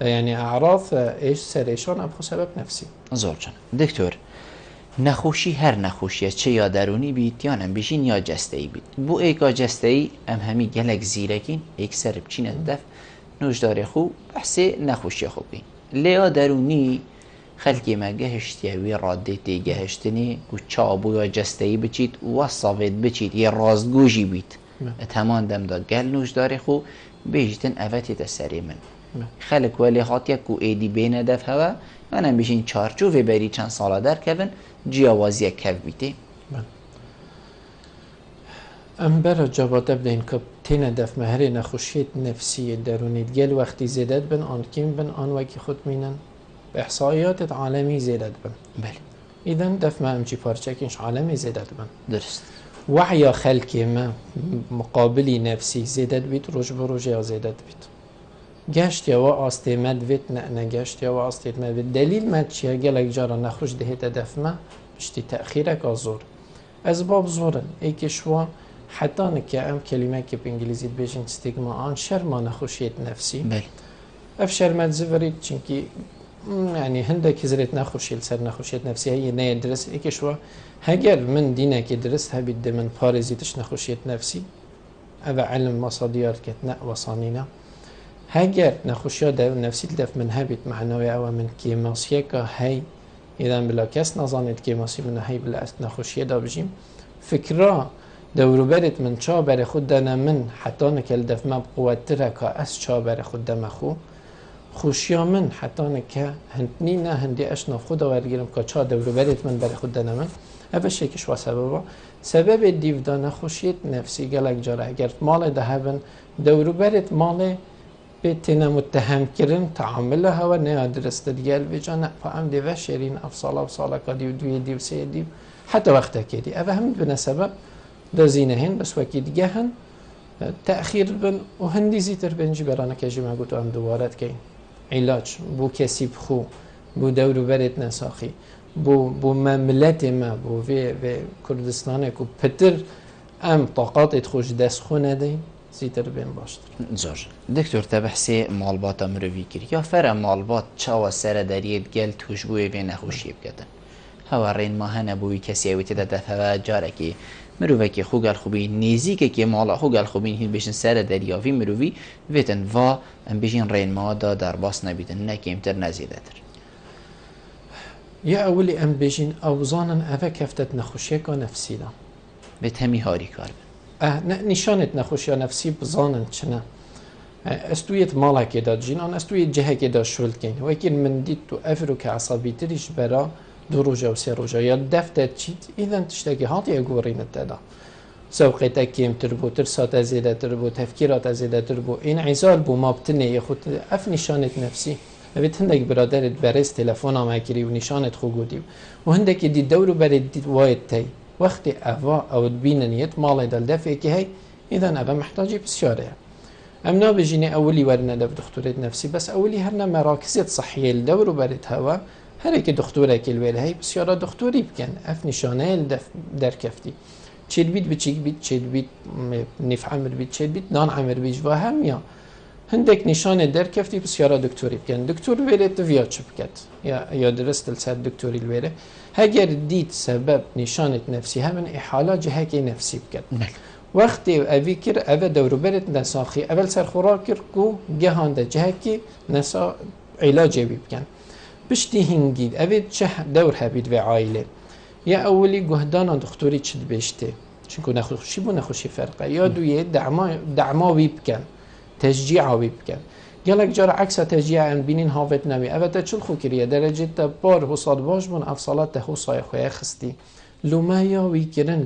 يعني أعراض إيش سر إيشان أبخو سبب نفسي زورجان دكتور نخوشی هر نخوشیه چه یا درونی بید یا نمیشین یا جسته‌ای بید بو ایکا جسته‌ای ام همی گلک زیرکین ایک سر بچین دف نوجدار خو بحث نخوشی خوب بین لیا درونی خلقی ما گهشتیه وی راده تی گهشتنی و چابو یا جسته‌ای بچید و صافید بچید یه رازگوشی بید اتهمان دم دا گل نوجدار خو بیجتن اوتی تسری من خلق ولی خاطیه کو ایدی بین دف هوا یا نمیشین چارچو و بری چند ساله در کبن جیاوازی کف بیتی ام برا جواب بدین که تین دف مهر نخوشیت نفسی درونیت گل وقتی زیادت بن آن کیم بن آن وکی خود مینن به احصائیات عالمی زیادت بن بله ایدن دف ما امچی پارچکینش عالمی زیادت بن درست وعیا خلکی ما مقابلی نفسی زیادت بیت روش بروش یا زیادت بیت گشت یا واسطه مدویت نه گشت یا واسطه مدویت دلیل مد چیه گلک جارا نخوش دهیت دفمه بشتی تأخیرک آزور اسباب زورن ایکی شوا حتی نکه ام کلمه که به انگلیزیت بیشین استیگما آن شرما نخوشیت نفسی بله اف شرمت زورید چونکی يعني هندك زرت نخوشي لسر نخوشيت نفسي هي نه درس ایکی شوا هگر من دینه که درس هبید من پارزیتش نخوشیت نفسی او علم مصادیار کت نه وصانینا هاجر نخوشيا نفسي دف من هبت معنوي أو من كيماسيكا هاي إذا بلا كاس نظانت كيماسي من هاي بلا أست نخوشيا دا بجيم فكرة دورو برد من چا بر خود دانا من حتى نكال دف ما بقوة تركا أس چا بر خود دم خو خوشيا من حتى نكا هندنينا هندي أشنا خدا ورگيرم كا چا دورو برد من بر خود دانا من أول شيء كشوا سببه سبب الديف دانا خوشيت نفسي قالك جاره اگر مال دهبن دورو برد مال بتنا متهم كرن تعاملها و نه درست دیال بجان فهم دی و شیرین افصال کادی و دوی دی و سه دی حتی وقتا کدی اوه هم بنا سبب دزینه هن بس وکی دیگه هن تأخیر بن و هندی زیتر بنجی برانه که جمع گوتو هم دوارت کن علاج بو کسی بخو بو دورو برد نساخی بو مملت ما بو و کردستانه کو پتر ام طاقات خوش دست خونه دی زیتر بین باشتر. زور. دکتر تبحثی مالبات مروی کری یا فر مالبات چاوا سر دریت گل توش بوی بین نخوشی بکدن. هوا رین ماه نبوی کسی اوتی دفعه جاره کی مروی که خوگل خوبی نیزی که مالا خوگل خوبی هیچ بشن سر دریافی مروی ویتن و ام بشین رین ماه دا در باس نبیدن نکیمتر نزیده تر. یا اولی ام بشین اوزانن اوه کفتت نخوشی که نفسی دا. بهت همی هاری کار نشانت نخوشی نفسی بزانن چنه استویت مالا که داد جینان استویت جهه که داد شولد کن وکیل من دید تو افرو که عصابی تریش برا 2 روزه و 3 روزه یا دفتر چید ایدن تشتاقی هاتی اگورینت دادا سوقیت کم تر بو ترسات ازیده تر بو تفکیرات ازیده تر بو این عزال بو ما بتنه خود اف نشانت نفسی اوید هندک برادرت برز تلفون هم اکری و نشانت خو گودی و هندک دید دورو برد دید واید تی وقتی اوا او بیننیت مال دل دفعه که هی اذا اوا محتاجی بسیاره امنا بجینه اولی ورنه دف دکتورت نفسی بس اولی هرنا مراکزت صحیه الدورو برد هوا هر کی دکتوره کل ویل هی بسیاره دکتوری بکن اف نشانه در کفتی چیل بید بچیک بید چیل بید نف عمر بید چیل بید نان عمر بید و هم یا هندک نشانه در کفتی بسیاره دکتوری بکن دکتور ویلت ویا چپ کت یا درست السر دکتوری الویله هگر دید سبب نشانت نفسی همین احاله جهه که نفسی بکن وقتی اوی کر اوه دورو برد نساخی اول سر خوراک کر کو گهانده جهه که نسا علاجه بی بکن بشتی هنگید اوی چه دور هبید و عائله یا اولی گهدان دکتوری چد بشته چونکو نخوشی بو نخوشی فرقه یا دویه دعما بی بکن تشجیع بی بکن گلک جار عکس تشجیع ان بینین هاوت نمی اوتا چل خو کریه درجه تا بار حصاد باش بون افصالات تا حصای خواه خستی لومه یا وی کرن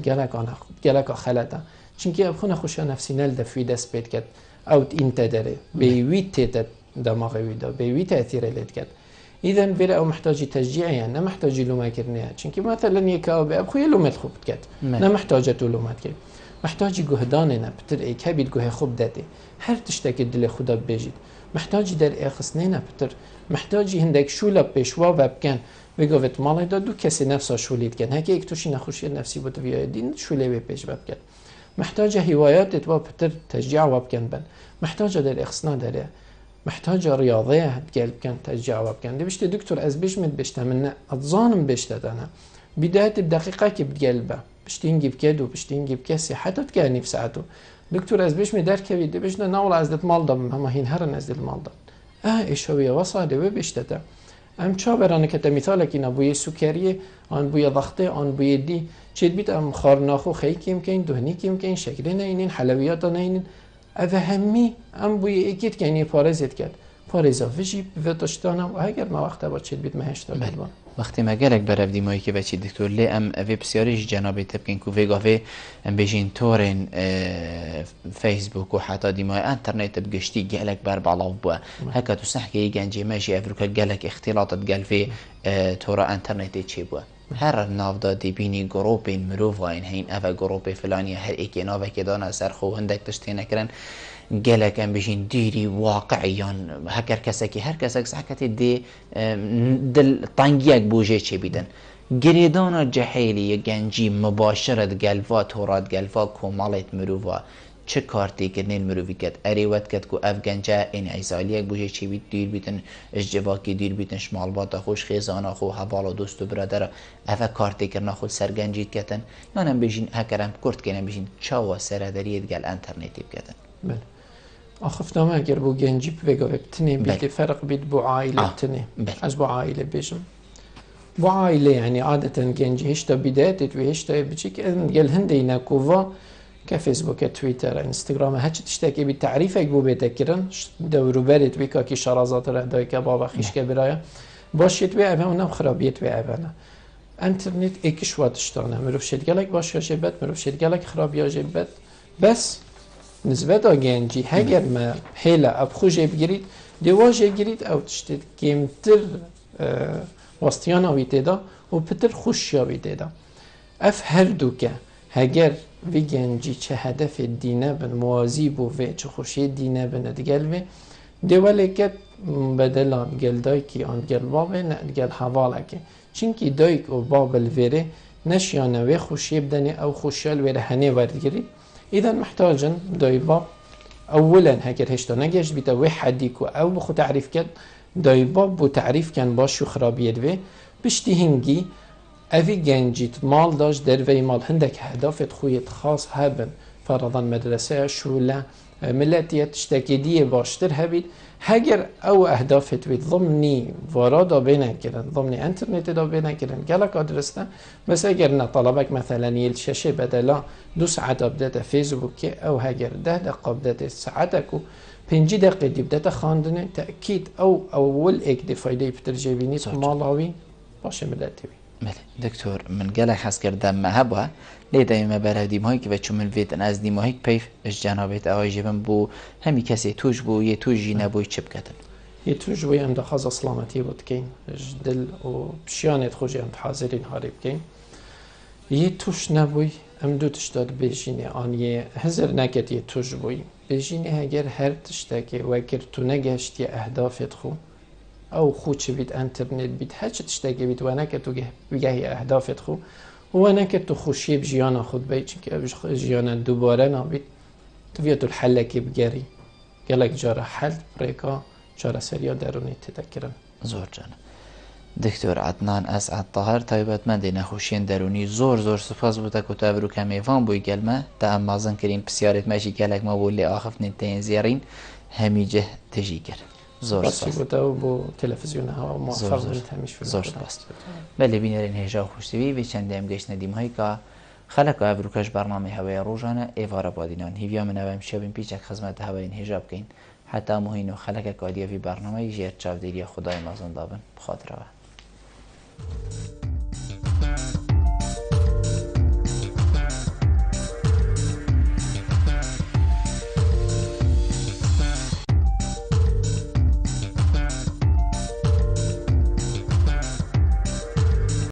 گلک خلطه چونکه ابخون خوشی نفسی نل دفوی دست بید کد اوت این تداره بیوی تیت دماغوی دا بیوی تأثیر لید کد ایدن بره او محتاجی تشجیعی نه محتاجی لومه کرنه چونکه مثلا یک آب ابخوی لومت خوب کد نه محتاجه تو لومت کد محتاجی گهدانه نه بتر ای کبید گه خوب داده هر تشتکی دل خدا بجید محتاجی در اخصنه نه بتر محتاجی هندک شولا پیشوا و بکن بگوت مالی دا دو کسی نفسا شولید کن هکی یک توشی نخوشی نفسی بود ویای دین شوله به پیش بکن محتاج هوايات و بتر تشجيع وبكن بن محتاج در اخصنا داره محتاج رياضيه قلب كان تشجيع وبكن دي بيشت دكتور از بيشمت بيشتمنا اتظانم بيشتت انا بدايه الدقيقه كي بقلبه بيشتينجي بكدو بيشتينجي بكسي حتى تكاني في ساعته دكتور از بيشمت در كبي دي بيشنا ناول از دت مال دم ما هين هرن از دت مال دم ايش هو وصل و بيشتت ام چابرانه که مثال کی نبوی سکری آن بوی ضغطه آن بوی دی چید بیت ام خارناخو خی کیم کین دهنی کیم کین شکری نینین حلویات نینین اوهمی ام بوی اکید کنی پارزید کرد پارزا وجی بتشتانم و اگر ما وقت با چید بیت مهشت دادم وقتی ما گلک برف دیمایی که بچی دکتر لی ام اوی بسیاریش جنابه تبکن کو ویگاوی ام بیشین تورن فیسبوک و حتی دیمای انترنت بگشتی گلک بر بالاو بوا هکا تو سحکی گنجی ماشی افریقا گلک اختلاطات گلفی تورا انترنتی چی بوا هر نافدا دی بینی گروپ مروف واین هین اوه گروپ فلانی هر ایکی ناوه که دانا سرخو هندک تشتی نکرن گلک ام بیشین دیری واقعیان هر کسک سحکتی دی دل تنگیک بوجه چی بیدن گریدانا جهیلی گنجی مباشرت گلوا تورات گلوا کومالت مروفا چه کارتی کنین مروفی کد اریوت کد کو اف گنجه این ایزالیک بوجه چی بید دیر بیتن اججواکی دیر بیتن شمالباتا خوش خیزانا خو حوالا دوست و برادر اف کارتی کرنا خود سرگنجید کتن یعنی بیشین هکرم کرد کنن بیشین چاوا سرداریت گل انترنتی بکتن بله آخفتنامه اگر بو گنجی بگو بتنی بیت فرق بیت بو عائله بتنی از بو عائله بیشم بو عائله يعني عادة گنجی هشتا بداية و هشتا بچيك قال هندي ناكوفا كفيسبوك تويتر انستغرام هاتش تشتكي بالتعريفك بو بيتكرن دورو بارد ويكا كي شرازات رهداي كبابا خيش كبرايا باشيت وي اما ونم خرابيت وي انا انترنت ايكش واتشتانه مروف شد قالك باش يا جبت مروف شد قالك خراب يا جبت بس نسبت گنجی هگر ما حیله اب خوش بگیرید دیواژه گیرید او تشتید کمتر وستیان آویده دا و پتر خوش آویده دا اف هر دو که هگر وی گنجی چه هدف دینه بن موازی بو و چه خوشی دینه بن ادگل و دیواله که بدلان گل دای که آن گل بابه نه گل حواله که چونکی دای که بابل وره نشیانه و خوشی بدنه او خوشیال وره هنه وردگیرید إذا محتاجن دايباب أولا هكذا هشتا نجش بيتا وحديكو أو بخو تعريف كد دايباب بو تعريف كان باش خرابيت في بشتي هنجي أفي جنجيت مال داش دروي مال هندك هدف خويت خاص هبن فرضا مدرسة شولة ملاتية تشتكي دي باشتر هبيت هجر أو أهداف تويت ضمني ورادا بينا كرن ضمني انترنت دا بينا كرن قالك أدرسنا بس أجرنا طلبك مثلا يلشاشة بدلا 2 ساعات بدأت فيسبوك أو هجر 10 دقيقة بدأت ساعتك و 5 دقيقة دي بدأت خاندنه تأكيد أو أول إيك دي فايدة بترجبيني مالاوي باشه ملاتي بله دکتر من گله حس کردم مهبه لیدای ما برادیم هایی که بچه من ویدن از دیم هایی پیف اش جنابت آقای جبن بو همی کسی توش بو یه توشی نبوی چه بکتن یه توش بوی ام دخواز سلامتی بود کن دل و بشیانت خوشی ام حاضرین هاری بکن یه توش نبوی ام دو تشتاد بیشینه آن یه هزر نکت یه توش بوی بیشینه اگر هر تشتاکی و اگر تو نگشت یه اهدافت خو او خوش بيت انترنت بيت هاتش تشتاقي بيت وانا كتو بيجاهي اهدافت خو وانا كتو خوشي بجيانا خود بيت چونك جيانا دوباره نابيت تفيتو الحل كي بجاري قالك جارة حل بريكا جارة سريا دروني تذكرن زور جانا دكتور عدنان اسعد طاهر تایبەتمەندی نەخۆشیên دەرونی زۆر سپاس بۆ تەک و تەبروکە میێوان بووی گەلمە تا ئەم مازن کرین پرسیارێت مەشی گەلێکمە بۆ لێ ئاخفتنین تێن زێڕین هەمیجە تژی کرد زور سپاس بو تلفزیون ها موفق تمیش زور سپاس بله بینرین هجا خوشتوی و چند دیم گشت ندیم هایی که خلق ابروکش برنامه هوای روزانه ایوارا بادینان هیویا من اوام شبین پیچک خدمت هوای هجا بکین حتی مهینو خلق کادیا وی برنامه جیر چاودیری خدای مازن دابن بخاطر